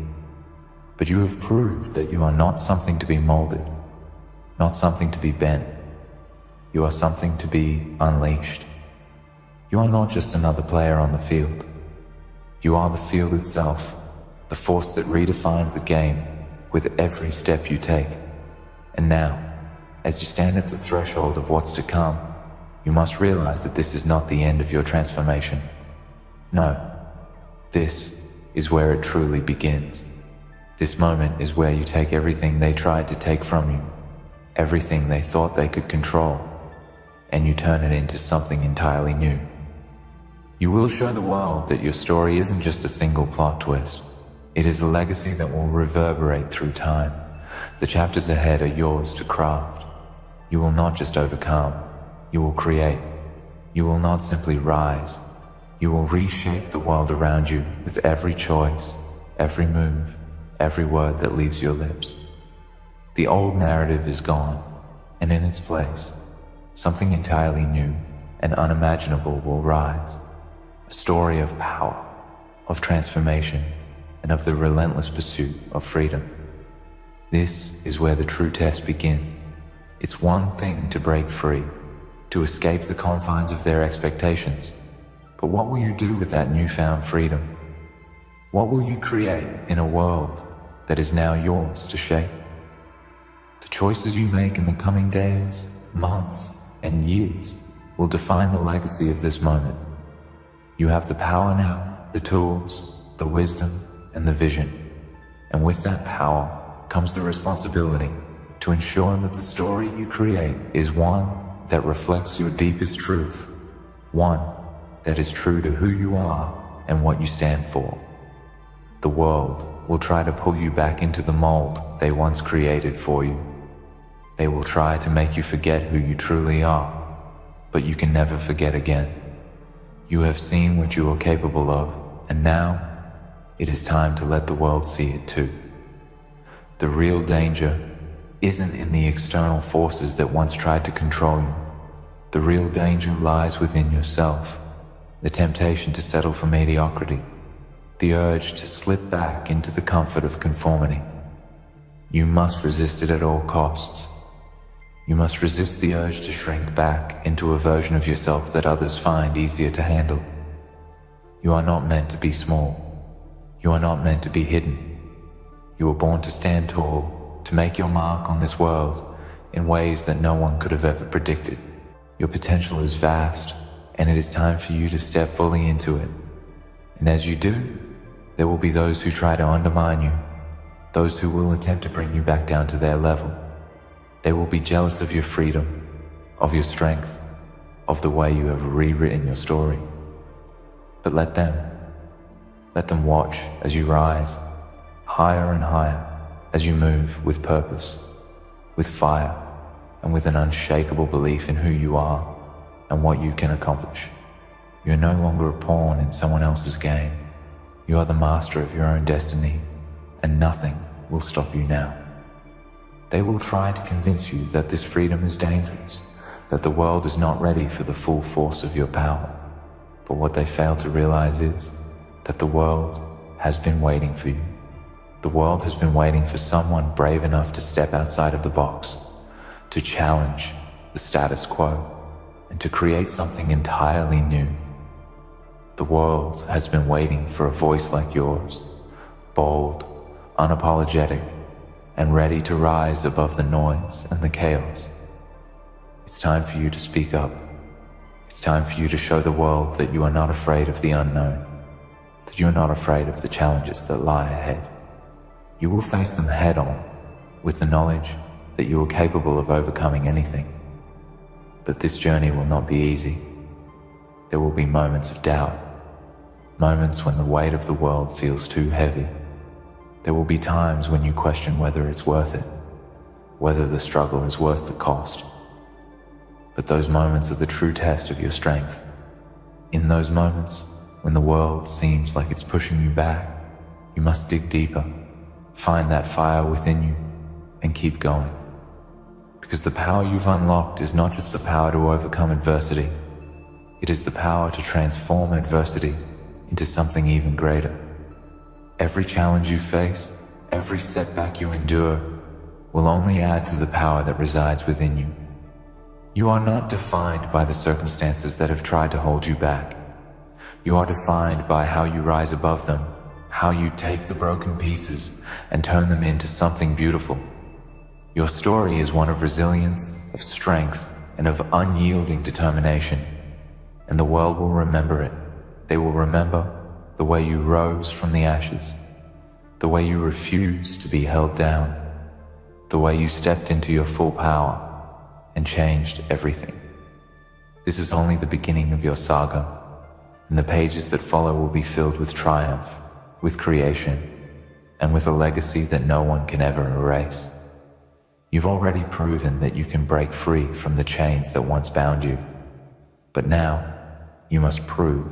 But you have proved that you are not something to be molded, not something to be bent. You are something to be unleashed. You are not just another player on the field. You are the field itself, the force that redefines the game with every step you take. And now, as you stand at the threshold of what's to come, you must realize that this is not the end of your transformation. No, this is where it truly begins. This moment is where you take everything they tried to take from you, everything they thought they could control, and you turn it into something entirely new. You will show the world that your story isn't just a single plot twist. It is a legacy that will reverberate through time. The chapters ahead are yours to craft. You will not just overcome, you will create. You will not simply rise. You will reshape the world around you with every choice, every move, every word that leaves your lips. The old narrative is gone, and in its place, something entirely new and unimaginable will rise. A story of power, of transformation, and of the relentless pursuit of freedom. This is where the true test begins. It's one thing to break free, to escape the confines of their expectations. But what will you do with that newfound freedom? What will you create in a world that is now yours to shape. The choices you make in the coming days, months, and years will define the legacy of this moment. You have the power now, the tools, the wisdom, and the vision. And with that power comes the responsibility to ensure that the story you create is one that reflects your deepest truth, one that is true to who you are and what you stand for. The world will try to pull you back into the mold they once created for you. They will try to make you forget who you truly are, but you can never forget again. You have seen what you are capable of, and now it is time to let the world see it too. The real danger isn't in the external forces that once tried to control you. The real danger lies within yourself, the temptation to settle for mediocrity, the urge to slip back into the comfort of conformity. You must resist it at all costs. You must resist the urge to shrink back into a version of yourself that others find easier to handle. You are not meant to be small. You are not meant to be hidden. You were born to stand tall, to make your mark on this world in ways that no one could have ever predicted. Your potential is vast, and it is time for you to step fully into it. And as you do, there will be those who try to undermine you, those who will attempt to bring you back down to their level. They will be jealous of your freedom, of your strength, of the way you have rewritten your story. But let them watch as you rise, higher and higher, as you move with purpose, with fire, and with an unshakable belief in who you are and what you can accomplish. You are no longer a pawn in someone else's game. You are the master of your own destiny, and nothing will stop you now. They will try to convince you that this freedom is dangerous, that the world is not ready for the full force of your power. But what they fail to realize is that the world has been waiting for you. The world has been waiting for someone brave enough to step outside of the box, to challenge the status quo, and to create something entirely new. The world has been waiting for a voice like yours, bold, unapologetic, and ready to rise above the noise and the chaos. It's time for you to speak up. It's time for you to show the world that you are not afraid of the unknown, that you are not afraid of the challenges that lie ahead. You will face them head on, with the knowledge that you are capable of overcoming anything. But this journey will not be easy. There will be moments of doubt, moments when the weight of the world feels too heavy. There will be times when you question whether it's worth it, whether the struggle is worth the cost. But those moments are the true test of your strength. In those moments, when the world seems like it's pushing you back, you must dig deeper, find that fire within you, and keep going. Because the power you've unlocked is not just the power to overcome adversity, it is the power to transform adversity into something even greater. Every challenge you face, every setback you endure, will only add to the power that resides within you. You are not defined by the circumstances that have tried to hold you back. You are defined by how you rise above them, how you take the broken pieces and turn them into something beautiful. Your story is one of resilience, of strength, and of unyielding determination. And the world will remember it. They will remember the way you rose from the ashes, the way you refused to be held down, the way you stepped into your full power and changed everything. This is only the beginning of your saga, and the pages that follow will be filled with triumph, with creation, and with a legacy that no one can ever erase. You've already proven that you can break free from the chains that once bound you, but now you must prove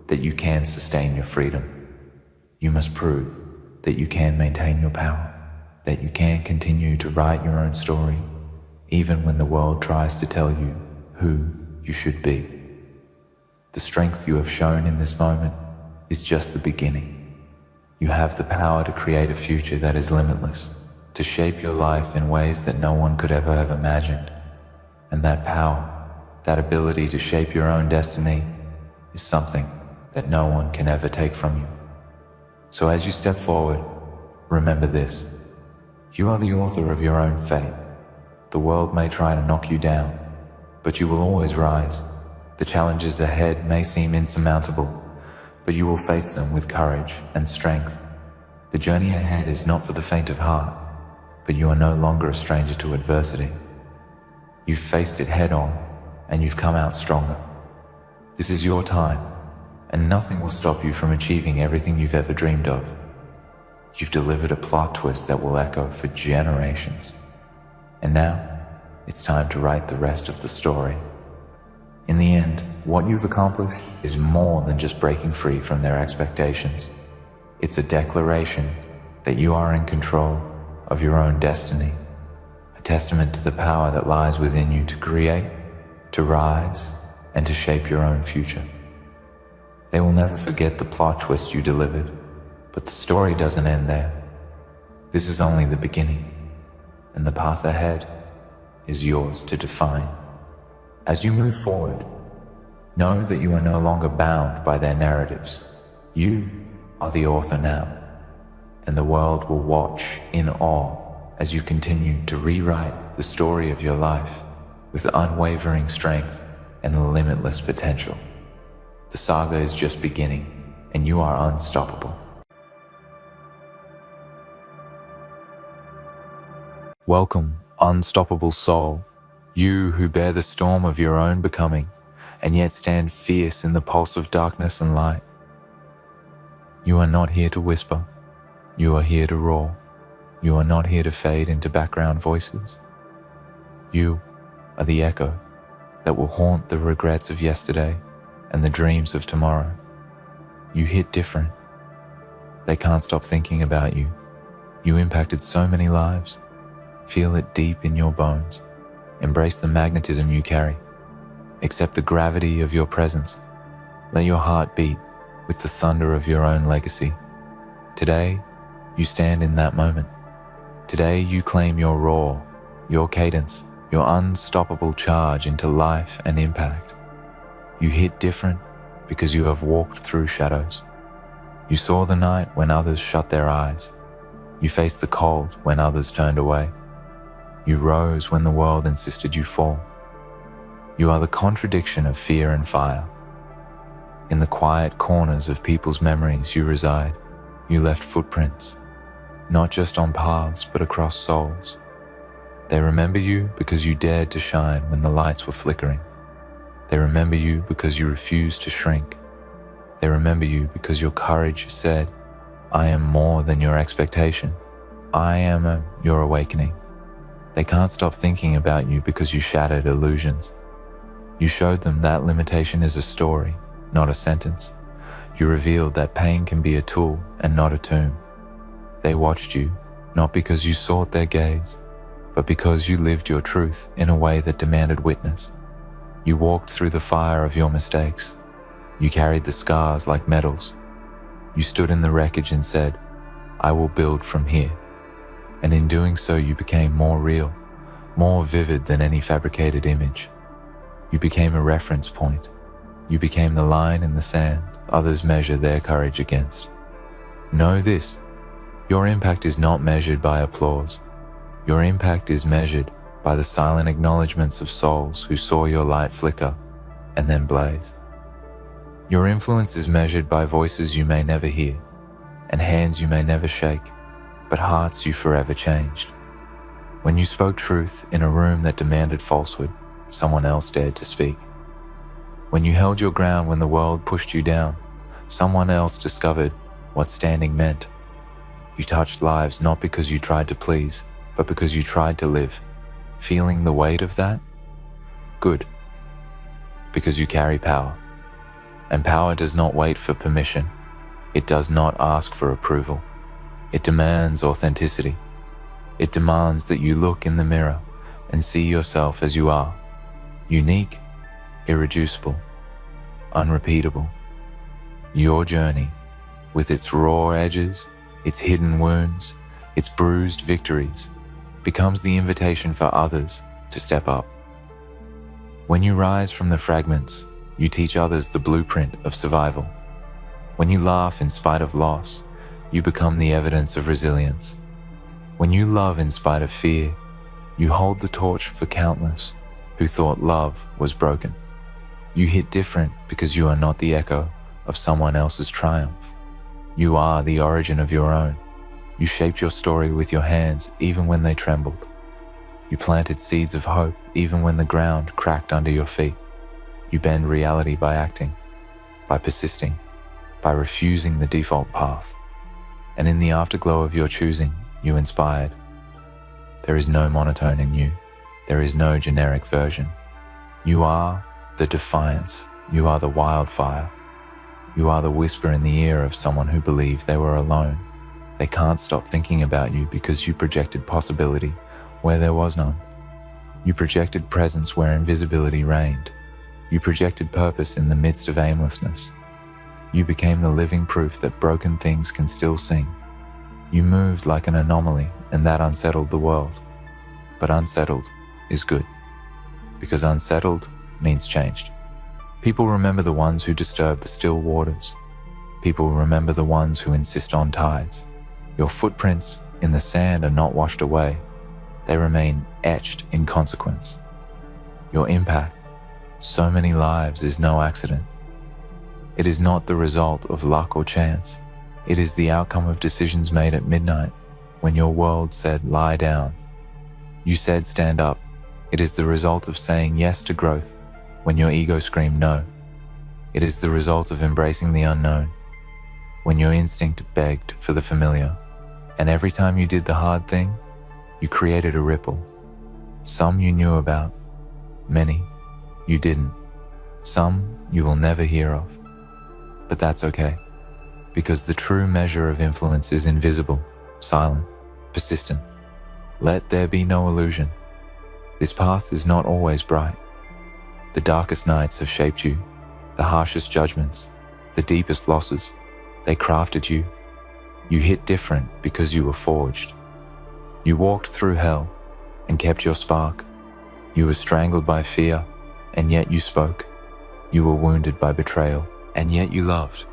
that you can sustain your freedom. You must prove that you can maintain your power, that you can continue to write your own story, even when the world tries to tell you who you should be. The strength you have shown in this moment is just the beginning. You have the power to create a future that is limitless, to shape your life in ways that no one could ever have imagined. And that power, that ability to shape your own destiny, is something that no one can ever take from you. So as you step forward, Remember this: you are the author of your own fate. The world may try to knock you down, but you will always rise. The challenges ahead may seem insurmountable, but you will face them with courage and strength. The journey ahead is not for the faint of heart, but you are no longer a stranger to adversity. You've faced it head on, and you've come out stronger. This is your time, and nothing will stop you from achieving everything you've ever dreamed of. You've delivered a plot twist that will echo for generations. And now, it's time to write the rest of the story. In the end, what you've accomplished is more than just breaking free from their expectations. It's a declaration that you are in control of your own destiny, a testament to the power that lies within you to create, to rise, and to shape your own future. They will never forget the plot twist you delivered, but the story doesn't end there. This is only the beginning, and the path ahead is yours to define. As you move forward, know that you are no longer bound by their narratives. You are the author now, and the world will watch in awe as you continue to rewrite the story of your life with unwavering strength and limitless potential. The saga is just beginning, and you are unstoppable. Welcome, unstoppable soul, you who bear the storm of your own becoming, and yet stand fierce in the pulse of darkness and light. You are not here to whisper, you are here to roar. You are not here to fade into background voices. You are the echo that will haunt the regrets of yesterday and the dreams of tomorrow. You hit different. They can't stop thinking about you. You impacted so many lives. Feel it deep in your bones. Embrace the magnetism you carry. Accept the gravity of your presence. Let your heart beat with the thunder of your own legacy. Today, you stand in that moment. Today, you claim your roar, your cadence, your unstoppable charge into life and impact. You hit different because you have walked through shadows. You saw the night when others shut their eyes. You faced the cold when others turned away. You rose when the world insisted you fall. You are the contradiction of fear and fire. In the quiet corners of people's memories you reside. You left footprints, not just on paths but across souls. They remember you because you dared to shine when the lights were flickering. They remember you because you refused to shrink. They remember you because your courage said, "I am more than your expectation. I am your awakening." They can't stop thinking about you because you shattered illusions. You showed them that limitation is a story, not a sentence. You revealed that pain can be a tool and not a tomb. They watched you, not because you sought their gaze, but because you lived your truth in a way that demanded witness. You walked through the fire of your mistakes. You carried the scars like medals. You stood in the wreckage and said, "I will build from here." And in doing so, you became more real, more vivid than any fabricated image. You became a reference point. You became the line in the sand others measure their courage against. Know this: your impact is not measured by applause. Your impact is measured by the silent acknowledgements of souls who saw your light flicker and then blaze. Your influence is measured by voices you may never hear, and hands you may never shake, but hearts you forever changed. When you spoke truth in a room that demanded falsehood, someone else dared to speak. When you held your ground when the world pushed you down, someone else discovered what standing meant. You touched lives not because you tried to please, but because you tried to live. Feeling the weight of that? Good. Because you carry power. And power does not wait for permission. It does not ask for approval. It demands authenticity. It demands that you look in the mirror and see yourself as you are. Unique, irreducible, unrepeatable. Your journey, with its raw edges, its hidden wounds, its bruised victories, becomes the invitation for others to step up. When you rise from the fragments, you teach others the blueprint of survival. When you laugh in spite of loss, you become the evidence of resilience. When you love in spite of fear, you hold the torch for countless who thought love was broken. You hit different because you are not the echo of someone else's triumph. You are the origin of your own. You shaped your story with your hands even when they trembled. You planted seeds of hope even when the ground cracked under your feet. You bend reality by acting, by persisting, by refusing the default path. And in the afterglow of your choosing, you inspired. There is no monotone in you. There is no generic version. You are the defiance. You are the wildfire. You are the whisper in the ear of someone who believed they were alone. They can't stop thinking about you because you projected possibility where there was none. You projected presence where invisibility reigned. You projected purpose in the midst of aimlessness. You became the living proof that broken things can still sing. You moved like an anomaly, and that unsettled the world. But unsettled is good, because unsettled means changed. People remember the ones who disturb the still waters. People remember the ones who insist on tides. Your footprints in the sand are not washed away. They remain etched in consequence. Your impact, so many lives, is no accident. It is not the result of luck or chance. It is the outcome of decisions made at midnight when your world said lie down. You said stand up. It is the result of saying yes to growth when your ego screamed no. It is the result of embracing the unknown when your instinct begged for the familiar. And every time you did the hard thing, you created a ripple. Some you knew about, many you didn't. Some you will never hear of. But that's okay, because the true measure of influence is invisible, silent, persistent. Let there be no illusion. This path is not always bright. The darkest nights have shaped you, the harshest judgments, the deepest losses. They crafted you. You hit different because you were forged. You walked through hell and kept your spark. You were strangled by fear, and yet you spoke. You were wounded by betrayal, and yet you loved.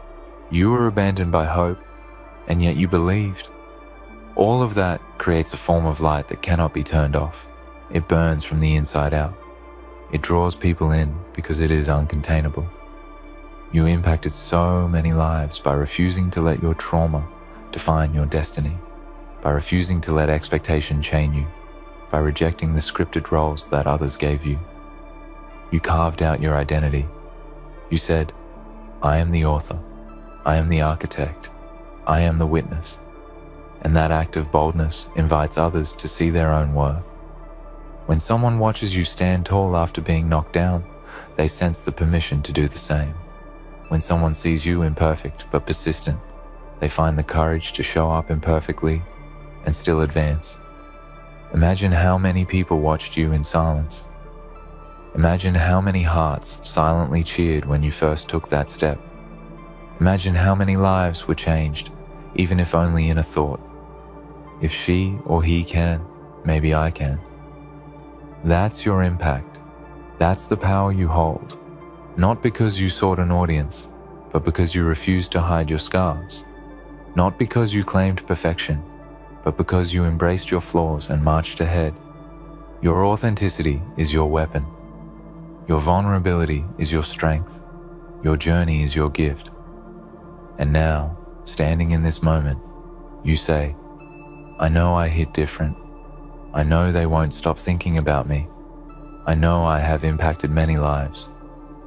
You were abandoned by hope, and yet you believed. All of that creates a form of light that cannot be turned off. It burns from the inside out. It draws people in because it is uncontainable. You impacted so many lives by refusing to let your trauma define your destiny, by refusing to let expectation chain you, by rejecting the scripted roles that others gave you. You carved out your identity. You said, I am the author, I am the architect, I am the witness. And that act of boldness invites others to see their own worth. When someone watches you stand tall after being knocked down, they sense the permission to do the same. When someone sees you imperfect but persistent, they find the courage to show up imperfectly and still advance. Imagine how many people watched you in silence. Imagine how many hearts silently cheered when you first took that step. Imagine how many lives were changed, even if only in a thought. If she or he can, maybe I can. That's your impact. That's the power you hold. Not because you sought an audience, but because you refused to hide your scars. Not because you claimed perfection, but because you embraced your flaws and marched ahead. Your authenticity is your weapon. Your vulnerability is your strength. Your journey is your gift. And now, standing in this moment, you say, I know I hit different. I know they won't stop thinking about me. I know I have impacted many lives.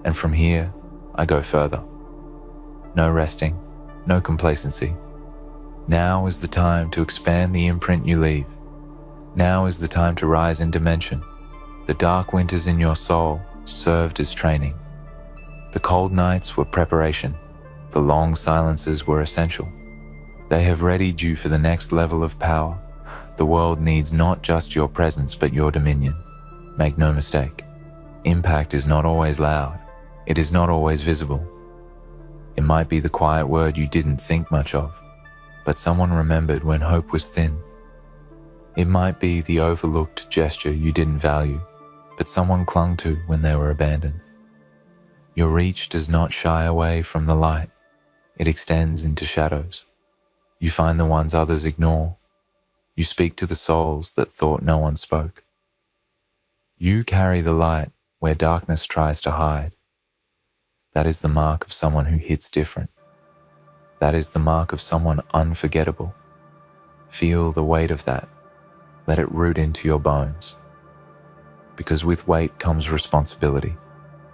And from here, I go further. No resting, no complacency. Now is the time to expand the imprint you leave. Now is the time to rise in dimension. The dark winters in your soul served as training. The cold nights were preparation. The long silences were essential. They have readied you for the next level of power. The world needs not just your presence, but your dominion. Make no mistake, impact is not always loud. It is not always visible. It might be the quiet word you didn't think much of, but someone remembered when hope was thin. It might be the overlooked gesture you didn't value, but someone clung to when they were abandoned. Your reach does not shy away from the light. It extends into shadows. You find the ones others ignore. You speak to the souls that thought no one spoke. You carry the light where darkness tries to hide. That is the mark of someone who hits different. That is the mark of someone unforgettable. Feel the weight of that. Let it root into your bones. Because with weight comes responsibility,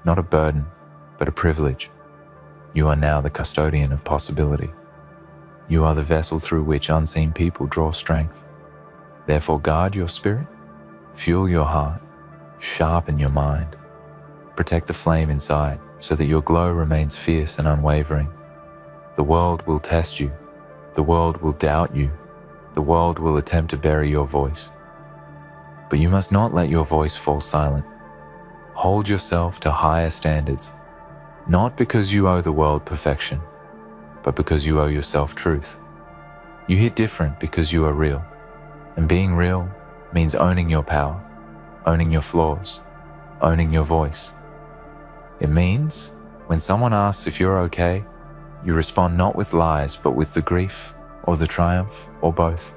not a burden, but a privilege. You are now the custodian of possibility. You are the vessel through which unseen people draw strength. Therefore, guard your spirit, fuel your heart, sharpen your mind. Protect the flame inside so that your glow remains fierce and unwavering. The world will test you. The world will doubt you. The world will attempt to bury your voice. But you must not let your voice fall silent. Hold yourself to higher standards, not because you owe the world perfection, but because you owe yourself truth. You hit different because you are real. And being real means owning your power, owning your flaws, owning your voice. It means when someone asks if you're okay, you respond not with lies, but with the grief or the triumph or both.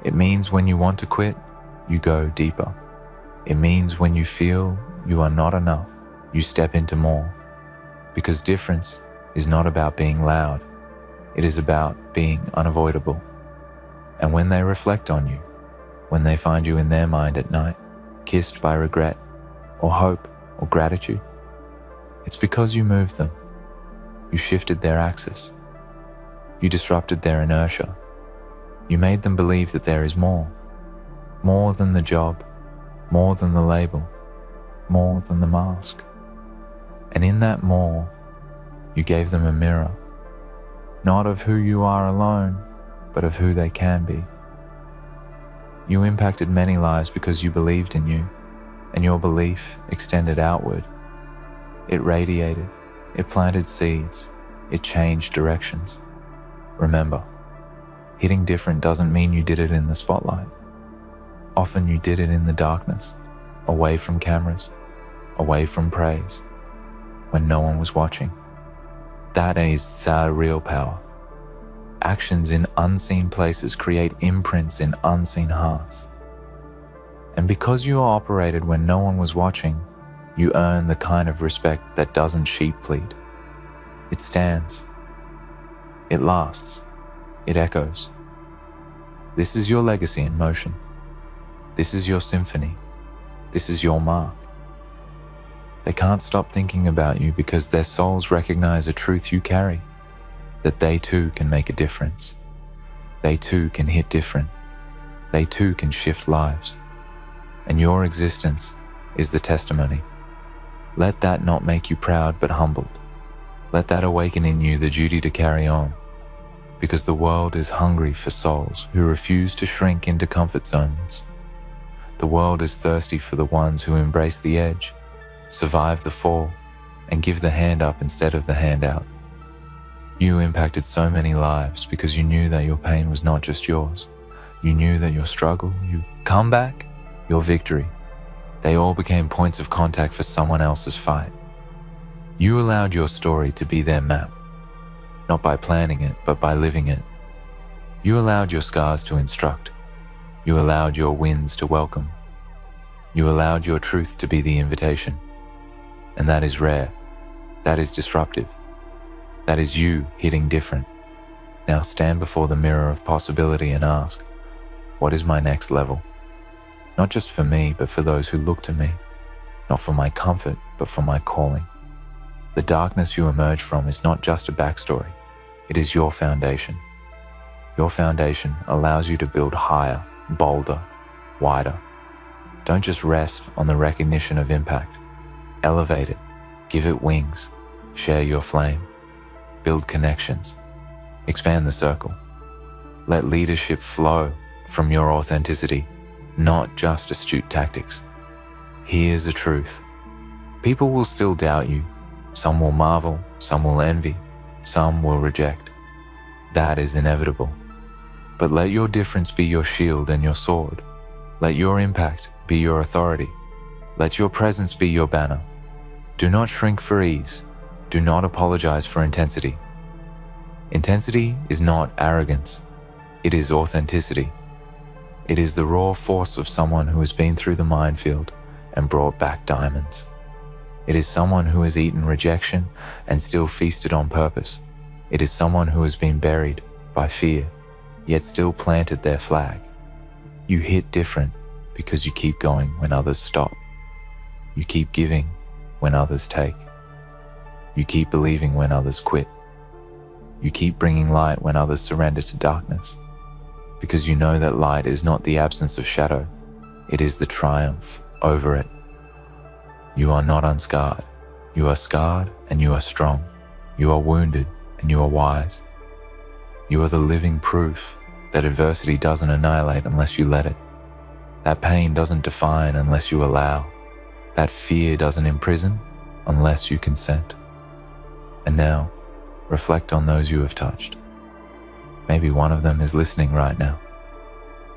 It means when you want to quit, you go deeper. It means when you feel you are not enough, you step into more. Because difference is not about being loud. It is about being unavoidable. And when they reflect on you, when they find you in their mind at night, kissed by regret or hope or gratitude, it's because you moved them. You shifted their axis. You disrupted their inertia. You made them believe that there is more than the job, more than the label, more than the mask. And in that more, you gave them a mirror, not of who you are alone, but of who they can be. You impacted many lives because you believed in you, and your belief extended outward. It radiated, it planted seeds, it changed directions. Remember, hitting different doesn't mean you did it in the spotlight. Often you did it in the darkness, away from cameras, away from praise, when no one was watching. That is the real power. Actions in unseen places create imprints in unseen hearts. And because you operated when no one was watching, you earn the kind of respect that doesn't sheep plead. It stands. It lasts. It echoes. This is your legacy in motion. This is your symphony. This is your mark. They can't stop thinking about you because their souls recognize a truth you carry, that they too can make a difference. They too can hit different. They too can shift lives. And your existence is the testimony. Let that not make you proud but humbled. Let that awaken in you the duty to carry on, because the world is hungry for souls who refuse to shrink into comfort zones. The world is thirsty for the ones who embrace the edge, survive the fall, and give the hand up instead of the hand out. You impacted so many lives because you knew that your pain was not just yours. You knew that your struggle, your comeback, your victory, they all became points of contact for someone else's fight. You allowed your story to be their map, not by planning it, but by living it. You allowed your scars to instruct. You allowed your wins to welcome. You allowed your truth to be the invitation. And that is rare. That is disruptive. That is you hitting different. Now stand before the mirror of possibility and ask, what is my next level? Not just for me, but for those who look to me. Not for my comfort, but for my calling. The darkness you emerge from is not just a backstory. It is your foundation. Your foundation allows you to build higher, bolder, wider. Don't just rest on the recognition of impact. Elevate it. Give it wings. Share your flame. Build connections. Expand the circle. Let leadership flow from your authenticity, not just astute tactics. Here's the truth. People will still doubt you. Some will marvel, some will envy, some will reject. That is inevitable. But let your difference be your shield and your sword. Let your impact be your authority. Let your presence be your banner. Do not shrink for ease. Do not apologize for intensity. Intensity is not arrogance. It is authenticity. It is the raw force of someone who has been through the minefield and brought back diamonds. It is someone who has eaten rejection and still feasted on purpose. It is someone who has been buried by fear, yet still planted their flag. You hit different because you keep going when others stop. You keep giving when others take. You keep believing when others quit. You keep bringing light when others surrender to darkness, because you know that light is not the absence of shadow, it is the triumph over it. You are not unscarred. You are scarred and you are strong. You are wounded and you are wise. You are the living proof that adversity doesn't annihilate unless you let it. That pain doesn't define unless you allow. That fear doesn't imprison unless you consent. And now, reflect on those you have touched. Maybe one of them is listening right now.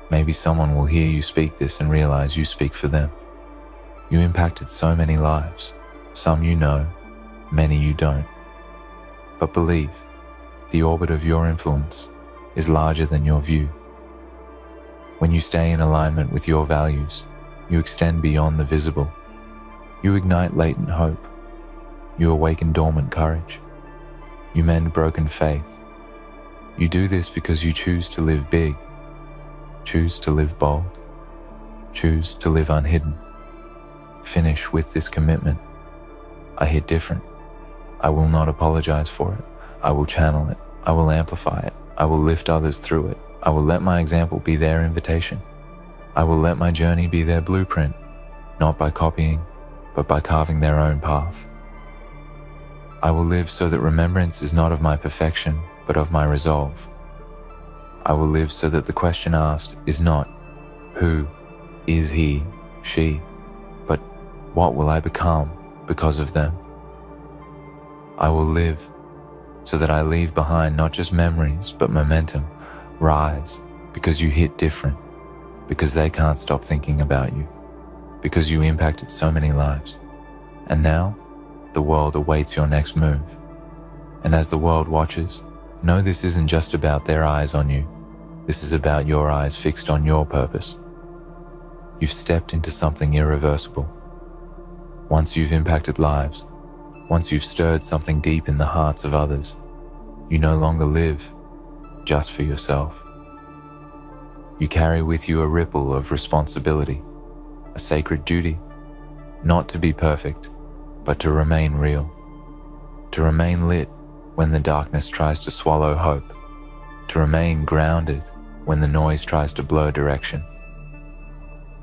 Maybe someone will hear you speak this and realize you speak for them. You impacted so many lives, some you know, many you don't. But believe, the orbit of your influence is larger than your view. When you stay in alignment with your values, you extend beyond the visible. You ignite latent hope. You awaken dormant courage. You mend broken faith. You do this because you choose to live big, choose to live bold, choose to live unhidden. Finish with this commitment. I hit different. I will not apologize for it. I will channel it. I will amplify it. I will lift others through it. I will let my example be their invitation. I will let my journey be their blueprint, not by copying, but by carving their own path. I will live so that remembrance is not of my perfection, but of my resolve. I will live so that the question asked is not, who is he, she, but what will I become because of them? I will live so that I leave behind not just memories, but momentum. Rise, because you hit different, because they can't stop thinking about you, because you impacted so many lives. And now, the world awaits your next move. And as the world watches, know this isn't just about their eyes on you. This is about your eyes fixed on your purpose. You've stepped into something irreversible. Once you've impacted lives, once you've stirred something deep in the hearts of others, you no longer live just for yourself. You carry with you a ripple of responsibility, a sacred duty, not to be perfect, but to remain real, to remain lit when the darkness tries to swallow hope, to remain grounded when the noise tries to blur direction.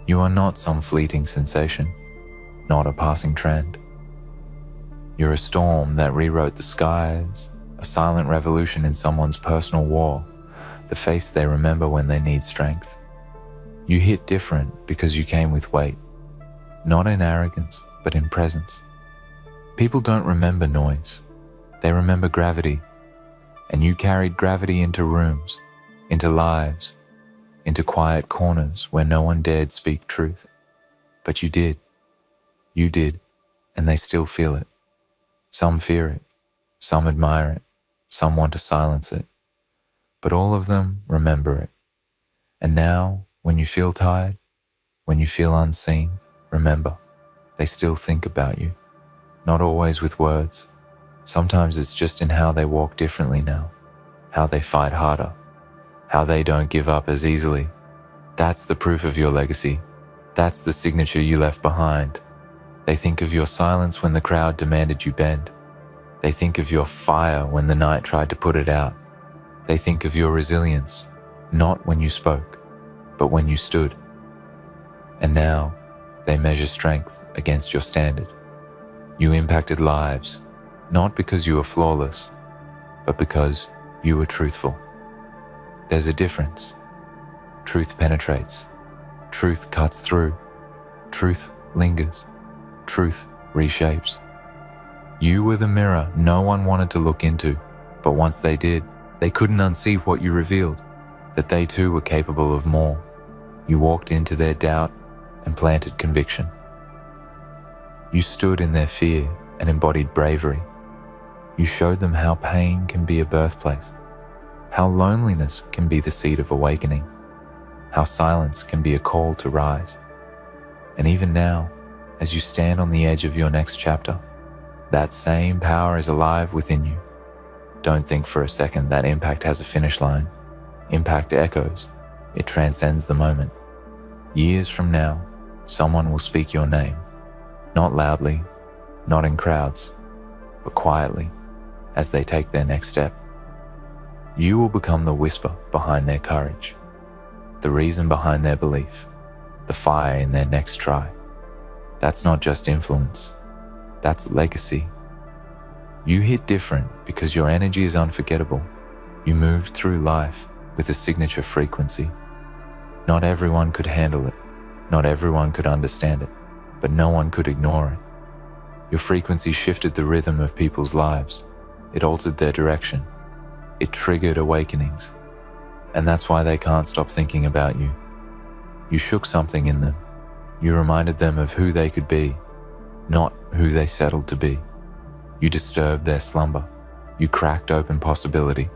You are not some fleeting sensation, not a passing trend. You're a storm that rewrote the skies, a silent revolution in someone's personal war, the face they remember when they need strength. You hit different because you came with weight, not in arrogance, but in presence. People don't remember noise, they remember gravity, and you carried gravity into rooms, into lives, into quiet corners where no one dared speak truth. But you did, and they still feel it. Some fear it, some admire it, some want to silence it, but all of them remember it. And now, when you feel tired, when you feel unseen, remember, they still think about you. Not always with words. Sometimes it's just in how they walk differently now, how they fight harder, how they don't give up as easily. That's the proof of your legacy. That's the signature you left behind. They think of your silence when the crowd demanded you bend. They think of your fire when the night tried to put it out. They think of your resilience, not when you spoke, but when you stood. And now, they measure strength against your standard. You impacted lives, not because you were flawless, but because you were truthful. There's a difference. Truth penetrates. Truth cuts through. Truth lingers. Truth reshapes. You were the mirror no one wanted to look into, but once they did, they couldn't unsee what you revealed, that they too were capable of more. You walked into their doubt and planted conviction. You stood in their fear and embodied bravery. You showed them how pain can be a birthplace, how loneliness can be the seed of awakening, how silence can be a call to rise. And even now, as you stand on the edge of your next chapter, that same power is alive within you. Don't think for a second that impact has a finish line. Impact echoes. It transcends the moment. Years from now, someone will speak your name, not loudly, not in crowds, but quietly, as they take their next step. You will become the whisper behind their courage, the reason behind their belief, the fire in their next try. That's not just influence, that's legacy. You hit different because your energy is unforgettable. You move through life with a signature frequency. Not everyone could handle it, not everyone could understand it, but no one could ignore it. Your frequency shifted the rhythm of people's lives. It altered their direction. It triggered awakenings. And that's why they can't stop thinking about you. You shook something in them. You reminded them of who they could be, not who they settled to be. You disturbed their slumber. You cracked open possibility.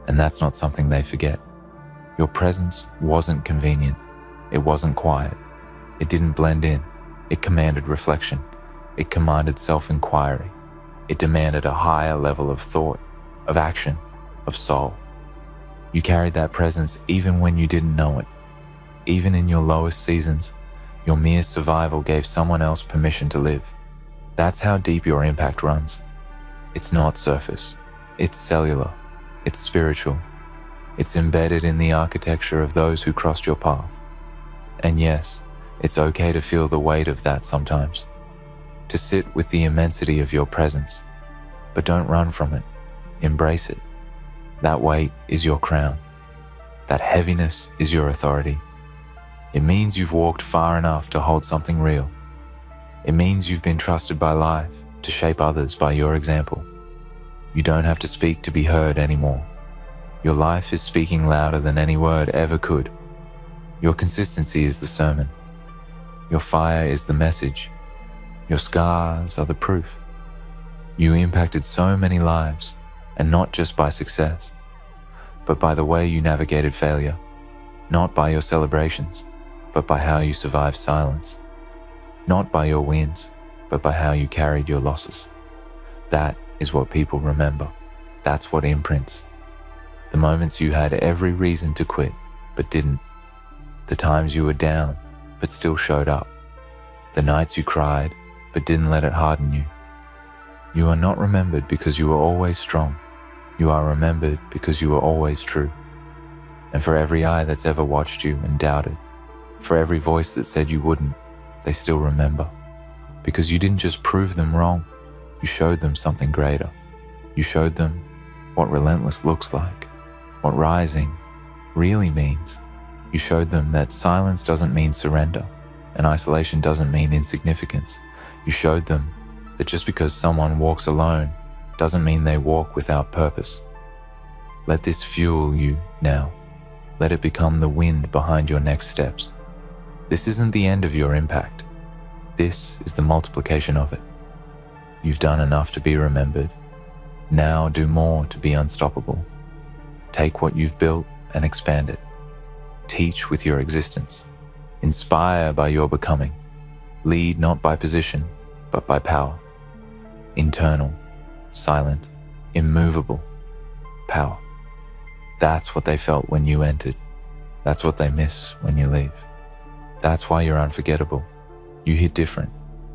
And that's not something they forget. Your presence wasn't convenient. It wasn't quiet. It didn't blend in. It commanded reflection. It commanded self-inquiry. It demanded a higher level of thought, of action, of soul. You carried that presence even when you didn't know it. Even in your lowest seasons, your mere survival gave someone else permission to live. That's how deep your impact runs. It's not surface. It's cellular. It's spiritual. It's embedded in the architecture of those who crossed your path. And yes, it's okay to feel the weight of that sometimes, to sit with the immensity of your presence, but don't run from it. Embrace it. That weight is your crown. That heaviness is your authority. It means you've walked far enough to hold something real. It means you've been trusted by life to shape others by your example. You don't have to speak to be heard anymore. Your life is speaking louder than any word ever could. Your consistency is the sermon. Your fire is the message. Your scars are the proof. You impacted so many lives, and not just by success, but by the way you navigated failure, not by your celebrations, but by how you survived silence, not by your wins, but by how you carried your losses. That is what people remember. That's what imprints. The moments you had every reason to quit, but didn't. The times you were down, but still showed up. The nights you cried, but didn't let it harden you. You are not remembered because you were always strong. You are remembered because you were always true. And for every eye that's ever watched you and doubted, for every voice that said you wouldn't, they still remember. Because you didn't just prove them wrong, you showed them something greater. You showed them what relentless looks like, what rising really means. You showed them that silence doesn't mean surrender, and isolation doesn't mean insignificance. You showed them that just because someone walks alone doesn't mean they walk without purpose. Let this fuel you now. Let it become the wind behind your next steps. This isn't the end of your impact. This is the multiplication of it. You've done enough to be remembered. Now do more to be unstoppable. Take what you've built and expand it. Teach with your existence. Inspire by your becoming. Lead not by position, but by power. Internal, silent, immovable power. That's what they felt when you entered. That's what they miss when you leave. That's why you're unforgettable. You hit different,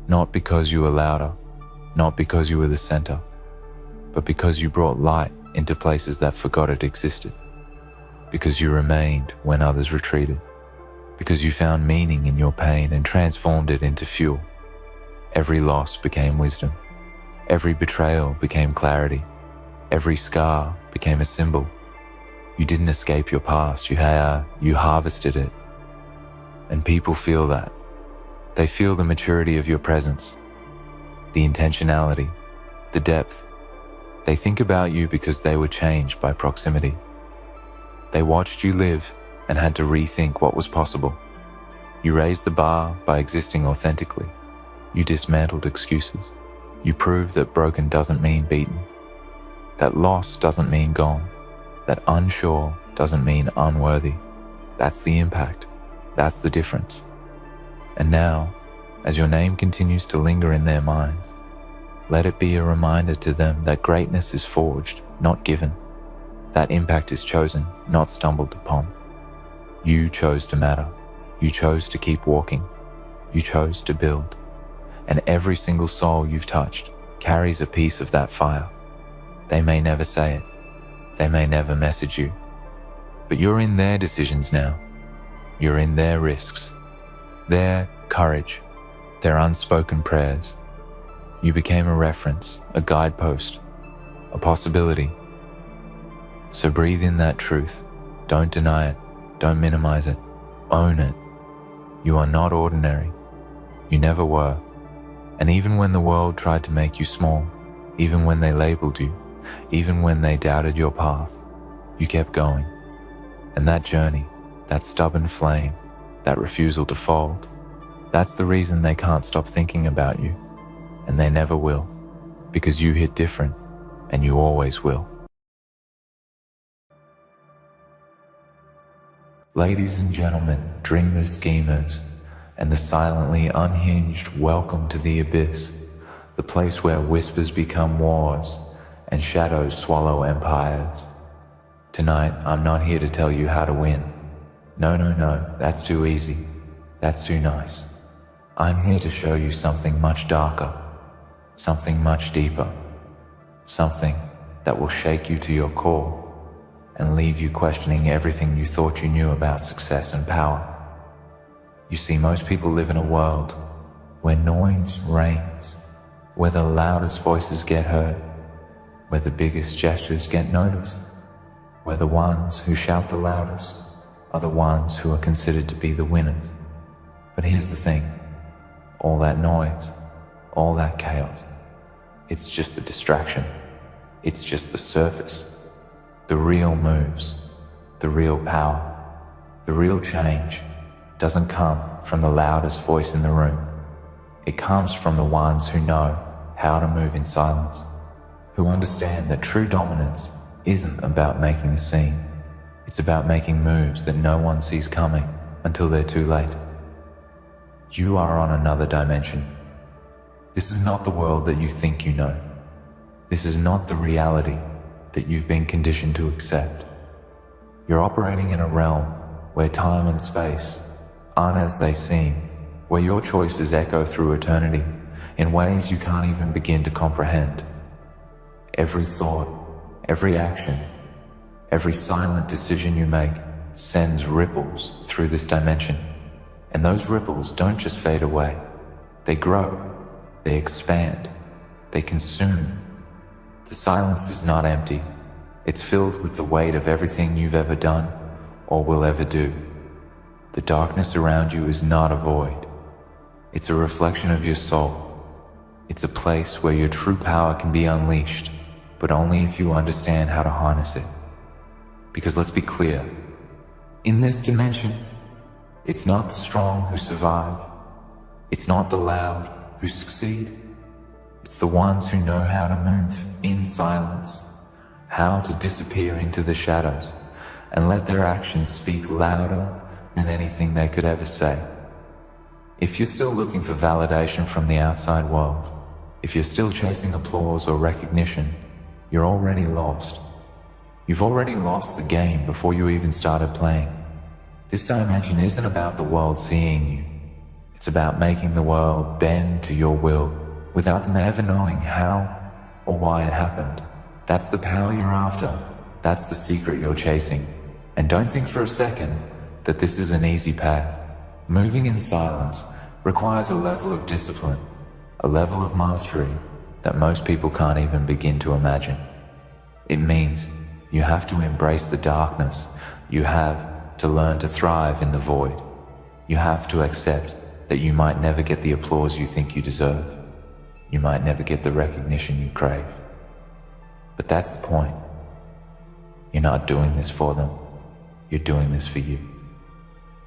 not because you were louder, not because you were the center, but because you brought light into places that forgot it existed. Because you remained when others retreated. Because you found meaning in your pain and transformed it into fuel. Every loss became wisdom. Every betrayal became clarity. Every scar became a symbol. You didn't escape your past, you harvested it. And people feel that. They feel the maturity of your presence, the intentionality, the depth. They think about you because they were changed by proximity. They watched you live and had to rethink what was possible. You raised the bar by existing authentically. You dismantled excuses. You proved that broken doesn't mean beaten, that loss doesn't mean gone, That unsure doesn't mean unworthy. That's the impact. That's the difference. And now, as your name continues to linger in their minds, let it be a reminder to them that greatness is forged, not given. That impact is chosen, not stumbled upon. You chose to matter. You chose to keep walking. You chose to build. And every single soul you've touched carries a piece of that fire. They may never say it. They may never message you. But you're in their decisions now. You're in their risks, their courage, their unspoken prayers. You became a reference, a guidepost, a possibility. So breathe in that truth. Don't deny it. Don't minimize it. Own it. You are not ordinary. You never were. And even when the world tried to make you small, even when they labeled you, even when they doubted your path, you kept going. And that journey, that stubborn flame, that refusal to fold, that's the reason they can't stop thinking about you. And they never will, because you hit different, and you always will. Ladies and gentlemen, dreamers, schemers, and the silently unhinged, welcome to the abyss, the place where whispers become wars and shadows swallow empires. Tonight, I'm not here to tell you how to win. No, that's too easy. That's too nice. I'm here to show you something much darker, something much deeper, something that will shake you to your core and leave you questioning everything you thought you knew about success and power. You see, most people live in a world where noise reigns, where the loudest voices get heard, where the biggest gestures get noticed, where the ones who shout the loudest are the ones who are considered to be the winners. But here's the thing, all that noise, all that chaos, it's just a distraction. It's just the surface. The real moves, the real power, the real change doesn't come from the loudest voice in the room. It comes from the ones who know how to move in silence, who understand that true dominance isn't about making a scene. It's about making moves that no one sees coming until they're too late. You are on another dimension. This is not the world that you think you know. This is not the reality that you've been conditioned to accept. You're operating in a realm where time and space aren't as they seem, where your choices echo through eternity in ways you can't even begin to comprehend. Every thought, every action, every silent decision you make sends ripples through this dimension. And those ripples don't just fade away. They grow, they expand, they consume. The silence is not empty. It's filled with the weight of everything you've ever done or will ever do. The darkness around you is not a void. It's a reflection of your soul. It's a place where your true power can be unleashed, but only if you understand how to harness it. Because let's be clear, in this dimension, it's not the strong who survive. It's not the loud who succeed. It's the ones who know how to move in silence, how to disappear into the shadows and let their actions speak louder than anything they could ever say. If you're still looking for validation from the outside world, if you're still chasing applause or recognition, you're already lost. You've already lost the game before you even started playing. This dimension isn't about the world seeing you. It's about making the world bend to your will without them ever knowing how or why it happened. That's the power you're after. That's the secret you're chasing. And don't think for a second that this is an easy path. Moving in silence requires a level of discipline, a level of mastery that most people can't even begin to imagine. It means you have to embrace the darkness. You have to learn to thrive in the void. You have to accept that you might never get the applause you think you deserve. You might never get the recognition you crave. But that's the point. You're not doing this for them. You're doing this for you.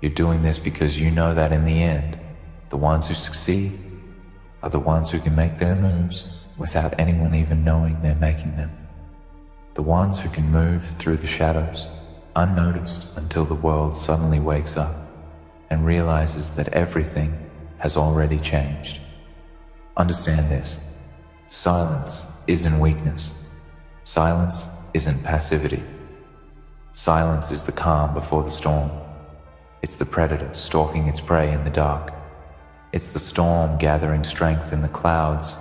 You're doing this because you know that in the end, the ones who succeed are the ones who can make their moves without anyone even knowing they're making them. the ones who can move through the shadows, unnoticed until the world suddenly wakes up and realizes that everything has already changed. Understand this. Silence isn't weakness. Silence isn't passivity. Silence is the calm before the storm. It's the predator stalking its prey in the dark. It's the storm gathering strength in the clouds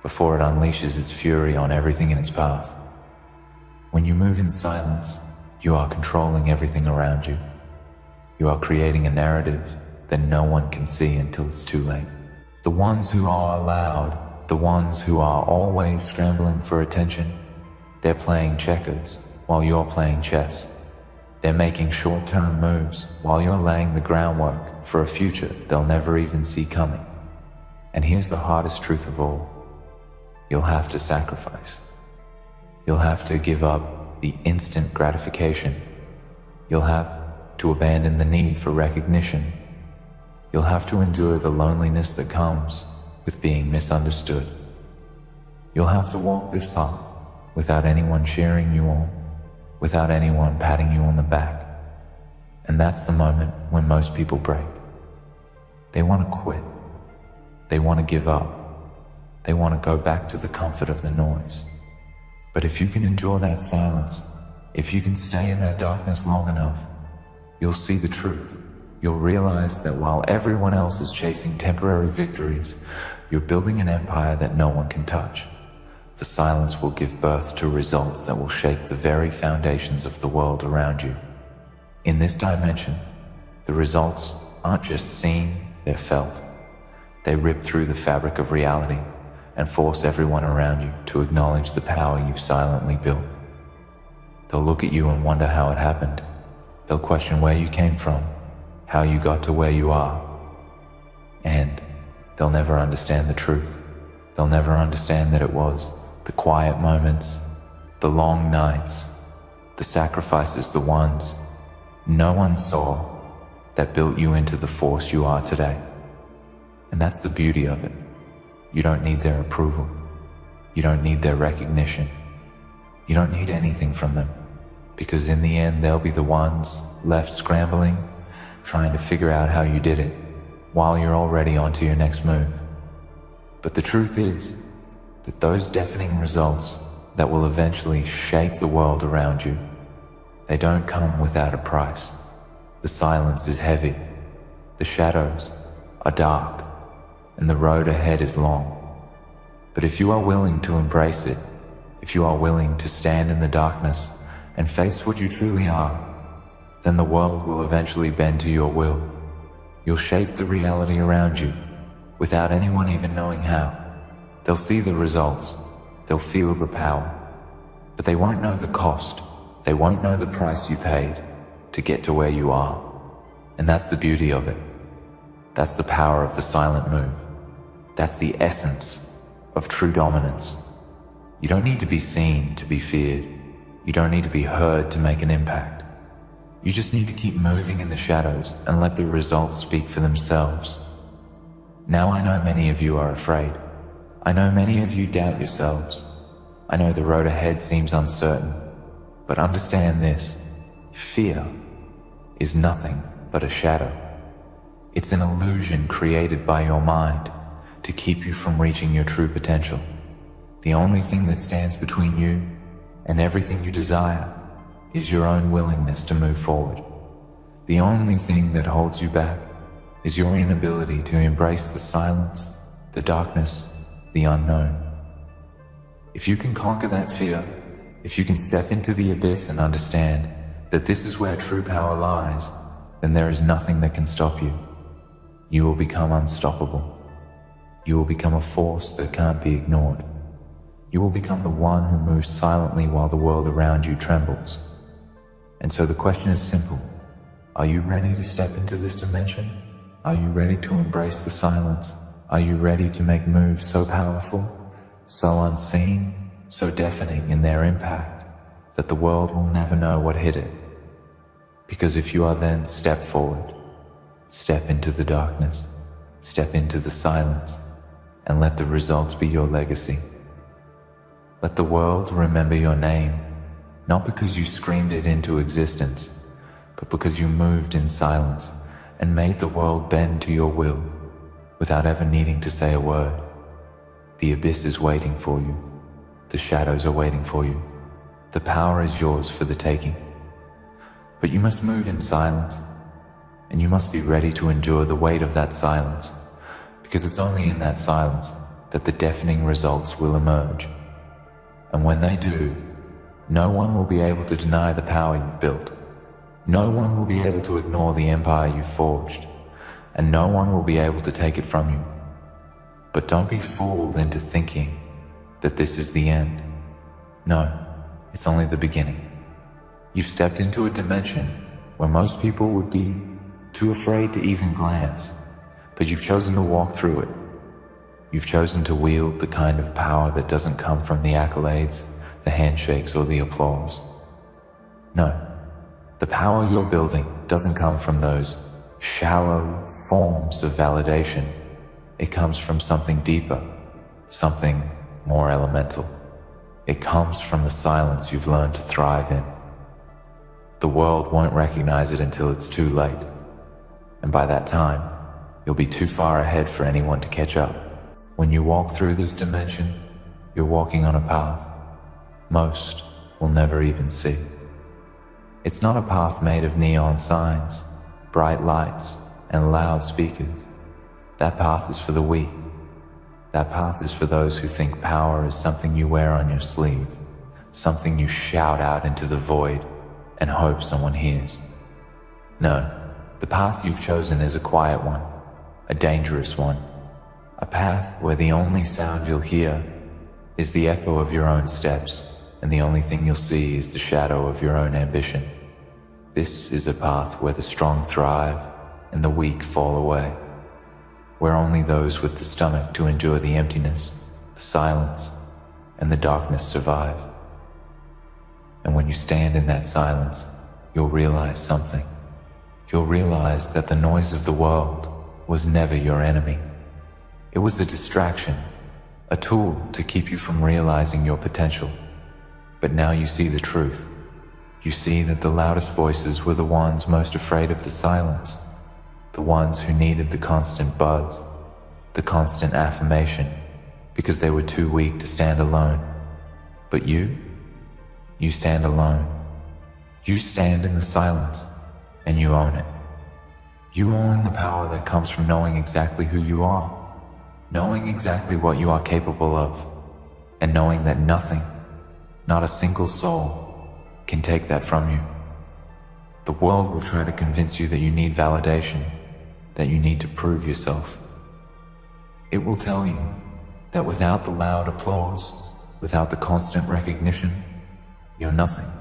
before it unleashes its fury on everything in its path. When you move in silence, you are controlling everything around you. You are creating a narrative that no one can see until it's too late. The ones who are loud, the ones who are always scrambling for attention, they're playing checkers while you're playing chess. They're making short-term moves while you're laying the groundwork for a future they'll never even see coming. And here's the hardest truth of all. You'll have to sacrifice. You'll have to give up the instant gratification. You'll have to abandon the need for recognition. You'll have to endure the loneliness that comes with being misunderstood. You'll have to walk this path without anyone cheering you on, without anyone patting you on the back. And that's the moment when most people break. They want to quit. They want to give up. They want to go back to the comfort of the noise. But if you can endure that silence, if you can stay in that darkness long enough, you'll see the truth. You'll realize that while everyone else is chasing temporary victories, you're building an empire that no one can touch. The silence will give birth to results that will shake the very foundations of the world around you. In this dimension, the results aren't just seen, they're felt. They rip through the fabric of reality and force everyone around you to acknowledge the power you've silently built. They'll look at you and wonder how it happened. They'll question where you came from, how you got to where you are. And they'll never understand the truth. They'll never understand that it was the quiet moments, the long nights, the sacrifices, the ones no one saw that built you into the force you are today. And that's the beauty of it. You don't need their approval. You don't need their recognition. You don't need anything from them, because in the end they'll be the ones left scrambling, trying to figure out how you did it while you're already onto your next move. But the truth is that those deafening results that will eventually shake the world around you, they don't come without a price. The silence is heavy, the shadows are dark, and the road ahead is long. But if you are willing to embrace it, if you are willing to stand in the darkness and face what you truly are, then the world will eventually bend to your will. You'll shape the reality around you without anyone even knowing how. They'll see the results, they'll feel the power, but they won't know the cost. They won't know the price you paid to get to where you are. And that's the beauty of it. That's the power of the silent move. That's the essence of true dominance. You don't need to be seen to be feared. You don't need to be heard to make an impact. You just need to keep moving in the shadows and let the results speak for themselves. Now I know many of you are afraid. I know many of you doubt yourselves. I know the road ahead seems uncertain. But understand this, fear is nothing but a shadow. It's an illusion created by your mind to keep you from reaching your true potential. The only thing that stands between you and everything you desire is your own willingness to move forward. The only thing that holds you back is your inability to embrace the silence, the darkness, the unknown. If you can conquer that fear, if you can step into the abyss and understand that this is where true power lies, then there is nothing that can stop you. You will become unstoppable. You will become a force that can't be ignored. You will become the one who moves silently while the world around you trembles. And so the question is simple. Are you ready to step into this dimension? Are you ready to embrace the silence? Are you ready to make moves so powerful, so unseen, so deafening in their impact that the world will never know what hit it? Because if you are, then step forward, step into the darkness, step into the silence, and let the results be your legacy. Let the world remember your name not because you screamed it into existence, but because you moved in silence and made the world bend to your will without ever needing to say a word. The abyss is waiting for you. The shadows are waiting for you. The power is yours for the taking. But you must move in silence, and you must be ready to endure the weight of that silence, because it's only in that silence that the deafening results will emerge. And when they do, no one will be able to deny the power you've built. No one will be able to ignore the empire you've forged, and no one will be able to take it from you. But don't be fooled into thinking that this is the end. No, it's only the beginning. You've stepped into a dimension where most people would be too afraid to even glance, but you've chosen to walk through it. You've chosen to wield the kind of power that doesn't come from the accolades, the handshakes, or the applause. No, the power you're building doesn't come from those shallow forms of validation. It comes from something deeper, something more elemental. It comes from the silence you've learned to thrive in. The world won't recognize it until it's too late, and by that time, you'll be too far ahead for anyone to catch up. When you walk through this dimension, you're walking on a path most will never even see. It's not a path made of neon signs, bright lights, and loudspeakers. That path is for the weak. That path is for those who think power is something you wear on your sleeve, something you shout out into the void and hope someone hears. No, the path you've chosen is a quiet one, a dangerous one, a path where the only sound you'll hear is the echo of your own steps, and the only thing you'll see is the shadow of your own ambition. This is a path where the strong thrive and the weak fall away, where only those with the stomach to endure the emptiness, the silence, and the darkness survive. And when you stand in that silence, you'll realize something. You'll realize that the noise of the world was never your enemy. It was a distraction, a tool to keep you from realizing your potential. But now you see the truth. You see that the loudest voices were the ones most afraid of the silence, the ones who needed the constant buzz, the constant affirmation, because they were too weak to stand alone. But you stand alone. You stand in the silence, and you own it. You own the power that comes from knowing exactly who you are, knowing exactly what you are capable of, and knowing that nothing, not a single soul, can take that from you. The world will try to convince you that you need validation, that you need to prove yourself. It will tell you that without the loud applause, without the constant recognition, you're nothing.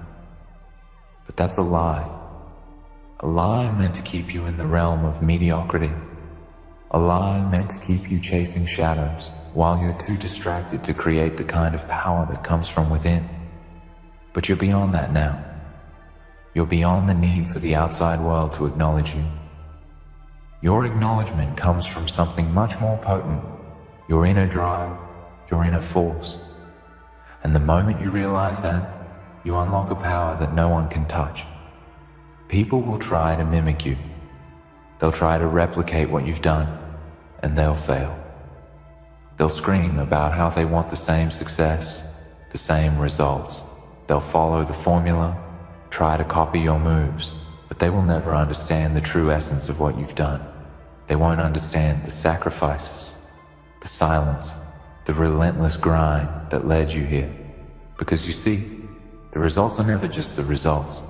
But that's a lie meant to keep you in the realm of mediocrity, a lie meant to keep you chasing shadows while you're too distracted to create the kind of power that comes from within. But you're beyond that now. You're beyond the need for the outside world to acknowledge you. Your acknowledgement comes from something much more potent, your inner drive, your inner force. And the moment you realize that, you unlock a power that no one can touch. People will try to mimic you. They'll try to replicate what you've done, and they'll fail. They'll scream about how they want the same success, the same results. They'll follow the formula, try to copy your moves, but they will never understand the true essence of what you've done. They won't understand the sacrifices, the silence, the relentless grind that led you here. Because you see, the results are never just the results.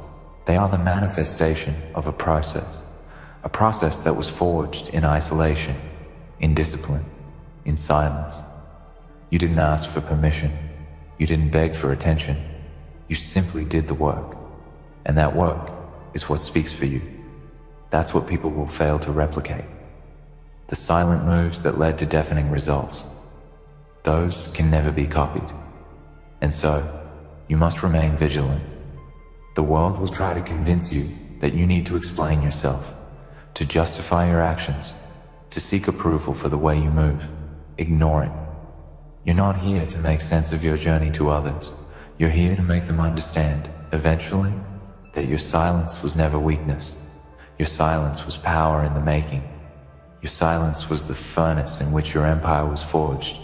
They are the manifestation of a process that was forged in isolation, in discipline, in silence. You didn't ask for permission. You didn't beg for attention. You simply did the work. And that work is what speaks for you. That's what people will fail to replicate. The silent moves that led to deafening results. Those can never be copied. And so, you must remain vigilant. The world will try to convince you that you need to explain yourself, to justify your actions, to seek approval for the way you move. Ignore it. You're not here to make sense of your journey to others. You're here to make them understand eventually, that your silence was never weakness. Your silence was power in the making. Your silence was the furnace in which your empire was forged.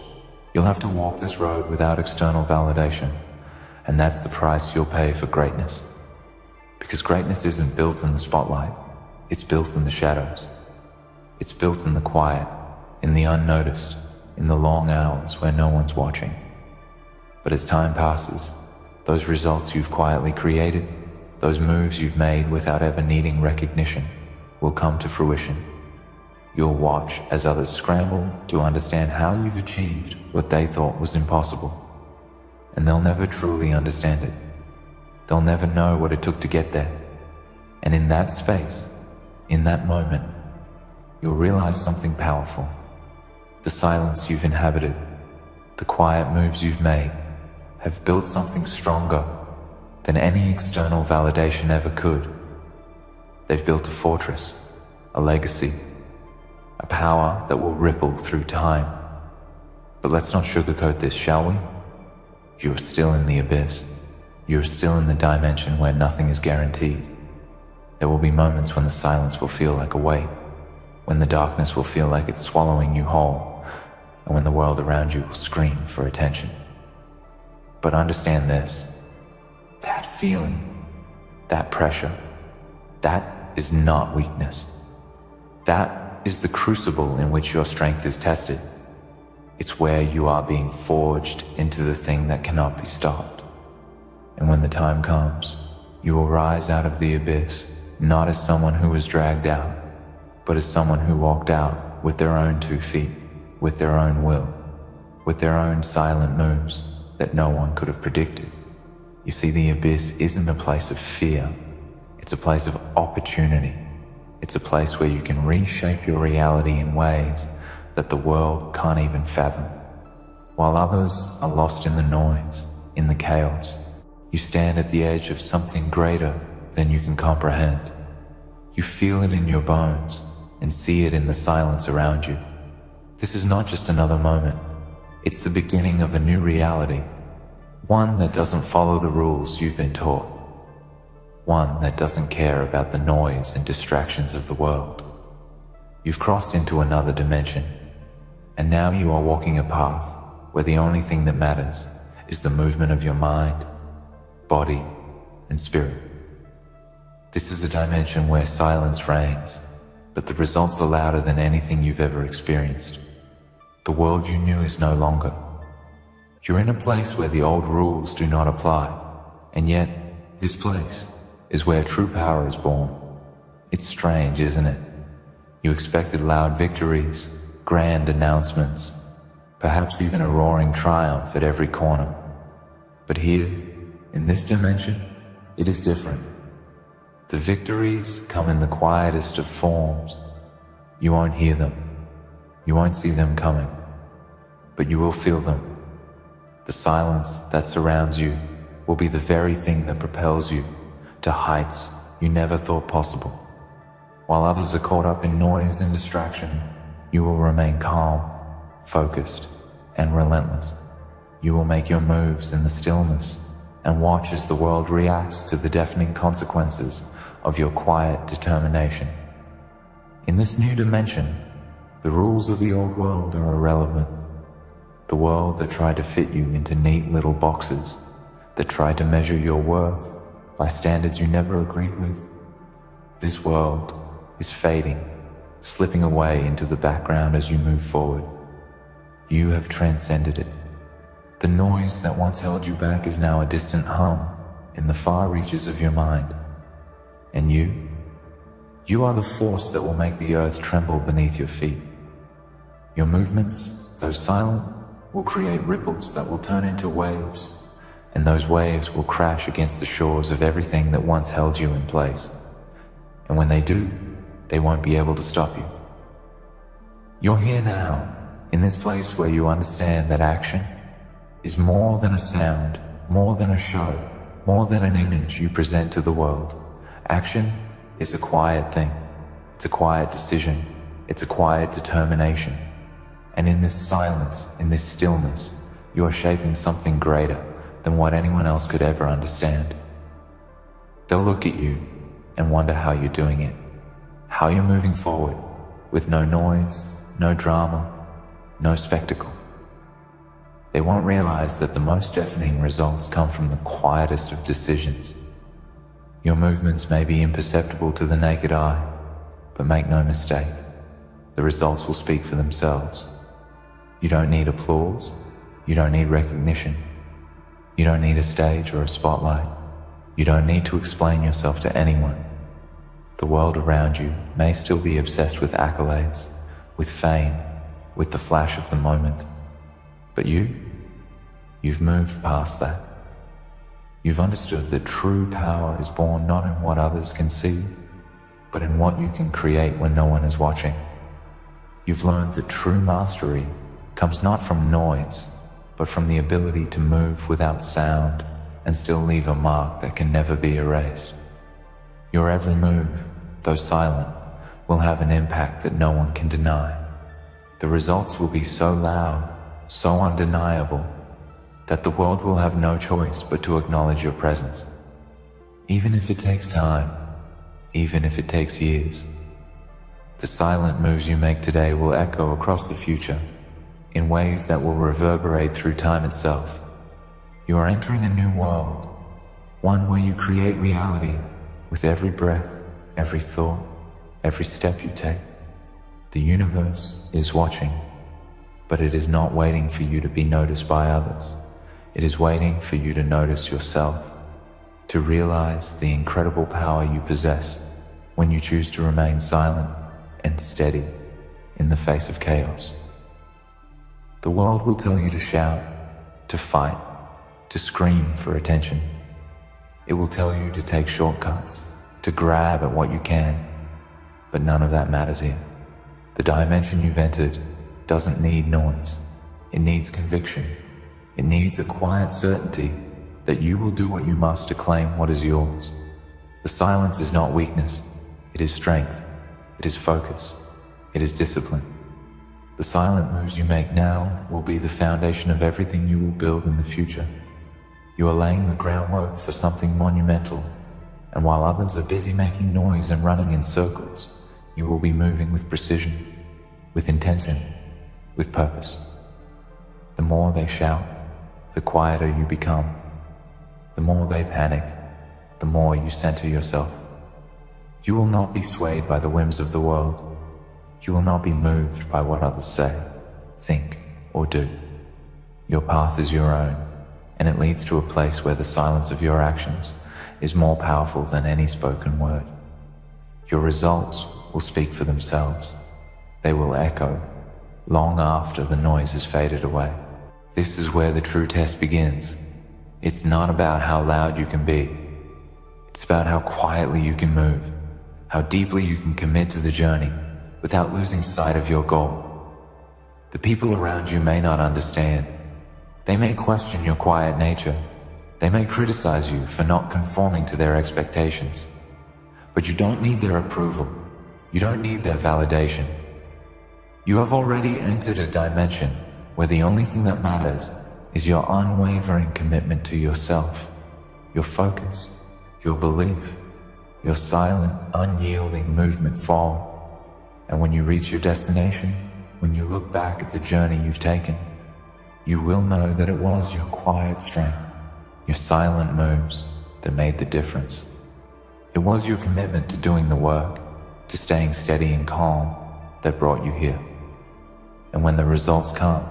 You'll have to walk this road without external validation, and that's the price you'll pay for greatness. Because greatness isn't built in the spotlight, it's built in the shadows. It's built in the quiet, in the unnoticed, in the long hours where no one's watching. But as time passes, those results you've quietly created, those moves you've made without ever needing recognition, will come to fruition. You'll watch as others scramble to understand how you've achieved what they thought was impossible. And they'll never truly understand it. They'll never know what it took to get there. And in that space, in that moment, you'll realize something powerful. The silence you've inhabited, the quiet moves you've made, have built something stronger than any external validation ever could. They've built a fortress, a legacy, a power that will ripple through time. But let's not sugarcoat this, shall we? You're still in the abyss. You're still in the dimension where nothing is guaranteed. There will be moments when the silence will feel like a weight, when the darkness will feel like it's swallowing you whole, and when the world around you will scream for attention. But understand this, that feeling, that pressure, that is not weakness. That is the crucible in which your strength is tested. It's where you are being forged into the thing that cannot be stopped. And when the time comes, you will rise out of the abyss, not as someone who was dragged out, but as someone who walked out with their own 2 feet, with their own will, with their own silent moves that no one could have predicted. You see, the abyss isn't a place of fear, it's a place of opportunity. It's a place where you can reshape your reality in ways that the world can't even fathom. While others are lost in the noise, in the chaos, you stand at the edge of something greater than you can comprehend. You feel it in your bones and see it in the silence around you. This is not just another moment. It's the beginning of a new reality. One that doesn't follow the rules you've been taught. One that doesn't care about the noise and distractions of the world. You've crossed into another dimension, and now you are walking a path where the only thing that matters is the movement of your mind, body, and spirit. This is a dimension where silence reigns, but the results are louder than anything you've ever experienced. The world you knew is no longer. You're in a place where the old rules do not apply, and yet this place is where true power is born. It's strange, isn't it? You expected loud victories, grand announcements, perhaps even a roaring triumph at every corner. But here, in this dimension, it is different. The victories come in the quietest of forms. You won't hear them. You won't see them coming, but you will feel them. The silence that surrounds you will be the very thing that propels you to heights you never thought possible. While others are caught up in noise and distraction, you will remain calm, focused, and relentless. You will make your moves in the stillness and watch as the world reacts to the deafening consequences of your quiet determination. In this new dimension, the rules of the old world are irrelevant. The world that tried to fit you into neat little boxes, that tried to measure your worth by standards you never agreed with. This world is fading, slipping away into the background as you move forward. You have transcended it. The noise that once held you back is now a distant hum in the far reaches of your mind. And you are the force that will make the earth tremble beneath your feet. Your movements, though silent, will create ripples that will turn into waves, and those waves will crash against the shores of everything that once held you in place. And when they do, they won't be able to stop you. You're here now, in this place where you understand that action is more than a sound, more than a show, more than an image you present to the world. Action is a quiet thing. It's a quiet decision. It's a quiet determination. And in this silence, in this stillness, you are shaping something greater than what anyone else could ever understand. They'll look at you and wonder how you're doing it, how you're moving forward with no noise, no drama, no spectacle. They won't realize that the most deafening results come from the quietest of decisions. Your movements may be imperceptible to the naked eye, but make no mistake, the results will speak for themselves. You don't need applause, you don't need recognition, you don't need a stage or a spotlight, you don't need to explain yourself to anyone. The world around you may still be obsessed with accolades, with fame, with the flash of the moment, but you've moved past that. You've understood that true power is born not in what others can see, but in what you can create when no one is watching. You've learned that true mastery comes not from noise, but from the ability to move without sound and still leave a mark that can never be erased. Your every move, though silent, will have an impact that no one can deny. The results will be so loud, so undeniable, that the world will have no choice but to acknowledge your presence. Even if it takes time, even if it takes years. The silent moves you make today will echo across the future in ways that will reverberate through time itself. You are entering a new world, one where you create reality with every breath, every thought, every step you take. The universe is watching, but it is not waiting for you to be noticed by others. It is waiting for you to notice yourself, to realize the incredible power you possess when you choose to remain silent and steady in the face of chaos. The world will tell you to shout, to fight, to scream for attention. It will tell you to take shortcuts, to grab at what you can, but none of that matters here. The dimension you've entered doesn't need noise. It needs conviction. It needs a quiet certainty that you will do what you must to claim what is yours. The silence is not weakness. It is strength. It is focus. It is discipline. The silent moves you make now will be the foundation of everything you will build in the future. You are laying the groundwork for something monumental, and while others are busy making noise and running in circles, you will be moving with precision, with intention, with purpose. The more they shout, the quieter you become. The more they panic, the more you center yourself. You will not be swayed by the whims of the world. You will not be moved by what others say, think, or do. Your path is your own, and it leads to a place where the silence of your actions is more powerful than any spoken word. Your results will speak for themselves. They will echo long after the noise has faded away. This is where the true test begins. It's not about how loud you can be. It's about how quietly you can move, how deeply you can commit to the journey without losing sight of your goal. The people around you may not understand. They may question your quiet nature. They may criticize you for not conforming to their expectations. But you don't need their approval. You don't need their validation. You have already entered a dimension where the only thing that matters is your unwavering commitment to yourself, your focus, your belief, your silent, unyielding movement forward. And when you reach your destination, when you look back at the journey you've taken, you will know that it was your quiet strength, your silent moves that made the difference. It was your commitment to doing the work, to staying steady and calm that brought you here. And when the results come,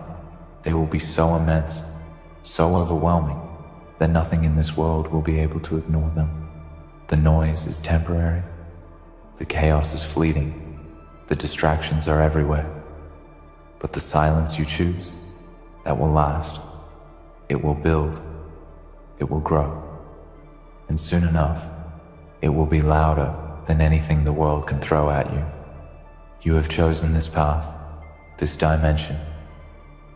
they will be so immense, so overwhelming, that nothing in this world will be able to ignore them. The noise is temporary. The chaos is fleeting. The distractions are everywhere. But the silence you choose, that will last. It will build. It will grow. And soon enough, it will be louder than anything the world can throw at you. You have chosen this path, this dimension,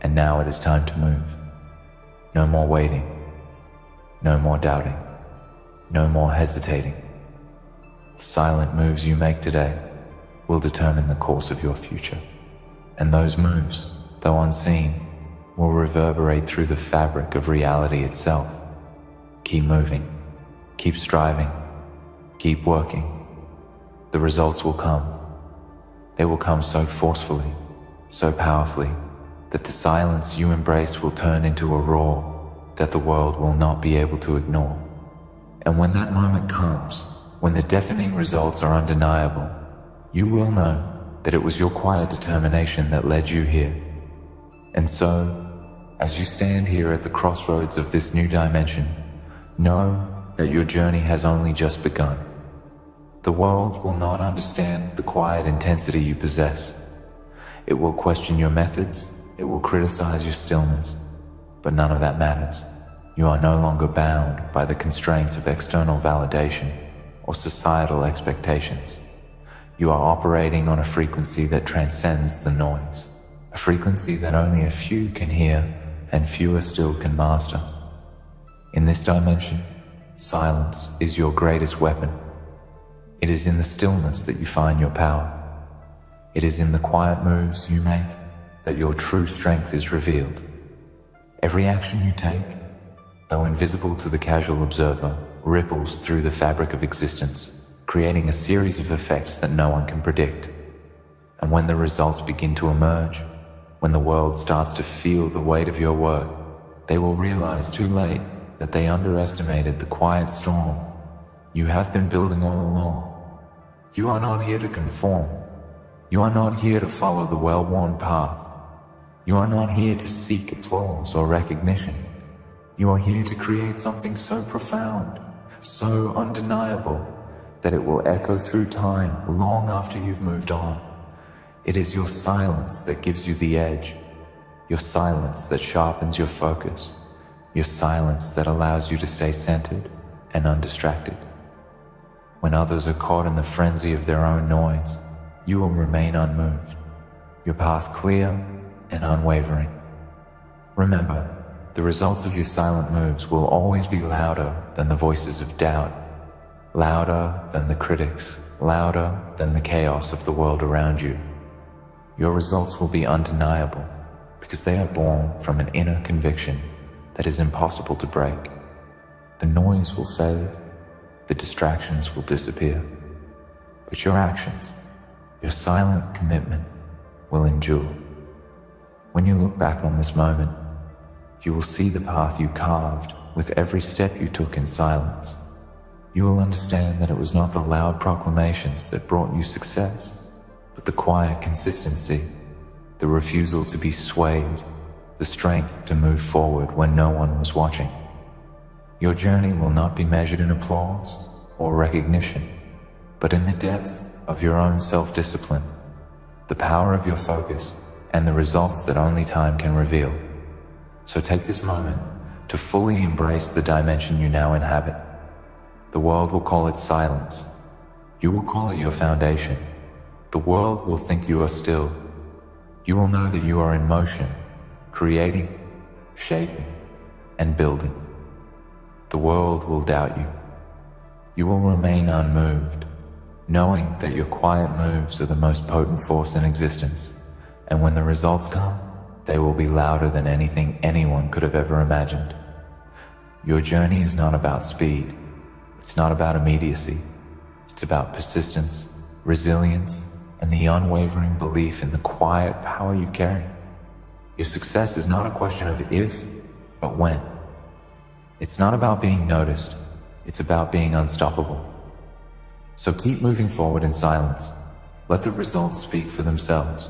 and now it is time to move. No more waiting. No more doubting. No more hesitating. The silent moves you make today will determine the course of your future. And those moves, though unseen, will reverberate through the fabric of reality itself. Keep moving. Keep striving. Keep working. The results will come. They will come so forcefully, so powerfully, that the silence you embrace will turn into a roar that the world will not be able to ignore. And when that moment comes, when the deafening results are undeniable, you will know that it was your quiet determination that led you here. And so, as you stand here at the crossroads of this new dimension, know that your journey has only just begun. The world will not understand the quiet intensity you possess. It will question your methods, it will criticize your stillness, but none of that matters. You are no longer bound by the constraints of external validation or societal expectations. You are operating on a frequency that transcends the noise, a frequency that only a few can hear and fewer still can master. In this dimension, silence is your greatest weapon. It is in the stillness that you find your power. It is in the quiet moves you make that your true strength is revealed. Every action you take, though invisible to the casual observer, ripples through the fabric of existence, creating a series of effects that no one can predict. And when the results begin to emerge, when the world starts to feel the weight of your work, they will realize too late that they underestimated the quiet storm you have been building all along. You are not here to conform. You are not here to follow the well-worn path. You are not here to seek applause or recognition. You are here to create something so profound, so undeniable, that it will echo through time long after you've moved on. It is your silence that gives you the edge, your silence that sharpens your focus, your silence that allows you to stay centered and undistracted. When others are caught in the frenzy of their own noise, you will remain unmoved, your path clear and unwavering. Remember, the results of your silent moves will always be louder than the voices of doubt, louder than the critics, louder than the chaos of the world around you. Your results will be undeniable because they are born from an inner conviction that is impossible to break. The noise will fade, the distractions will disappear, but your actions, your silent commitment will endure. When you look back on this moment, you will see the path you carved with every step you took in silence. You will understand that it was not the loud proclamations that brought you success, but the quiet consistency, the refusal to be swayed, the strength to move forward when no one was watching. Your journey will not be measured in applause or recognition, but in the depth of your own self-discipline, the power of your focus, and the results that only time can reveal. So take this moment to fully embrace the dimension you now inhabit. The world will call it silence. You will call it your foundation. The world will think you are still. You will know that you are in motion, creating, shaping, and building. The world will doubt you. You will remain unmoved, knowing that your quiet moves are the most potent force in existence, and when the results come, they will be louder than anything anyone could have ever imagined. Your journey is not about speed. It's not about immediacy. It's about persistence, resilience, and the unwavering belief in the quiet power you carry. Your success is not a question of if, but when. It's not about being noticed. It's about being unstoppable. So keep moving forward in silence. Let the results speak for themselves.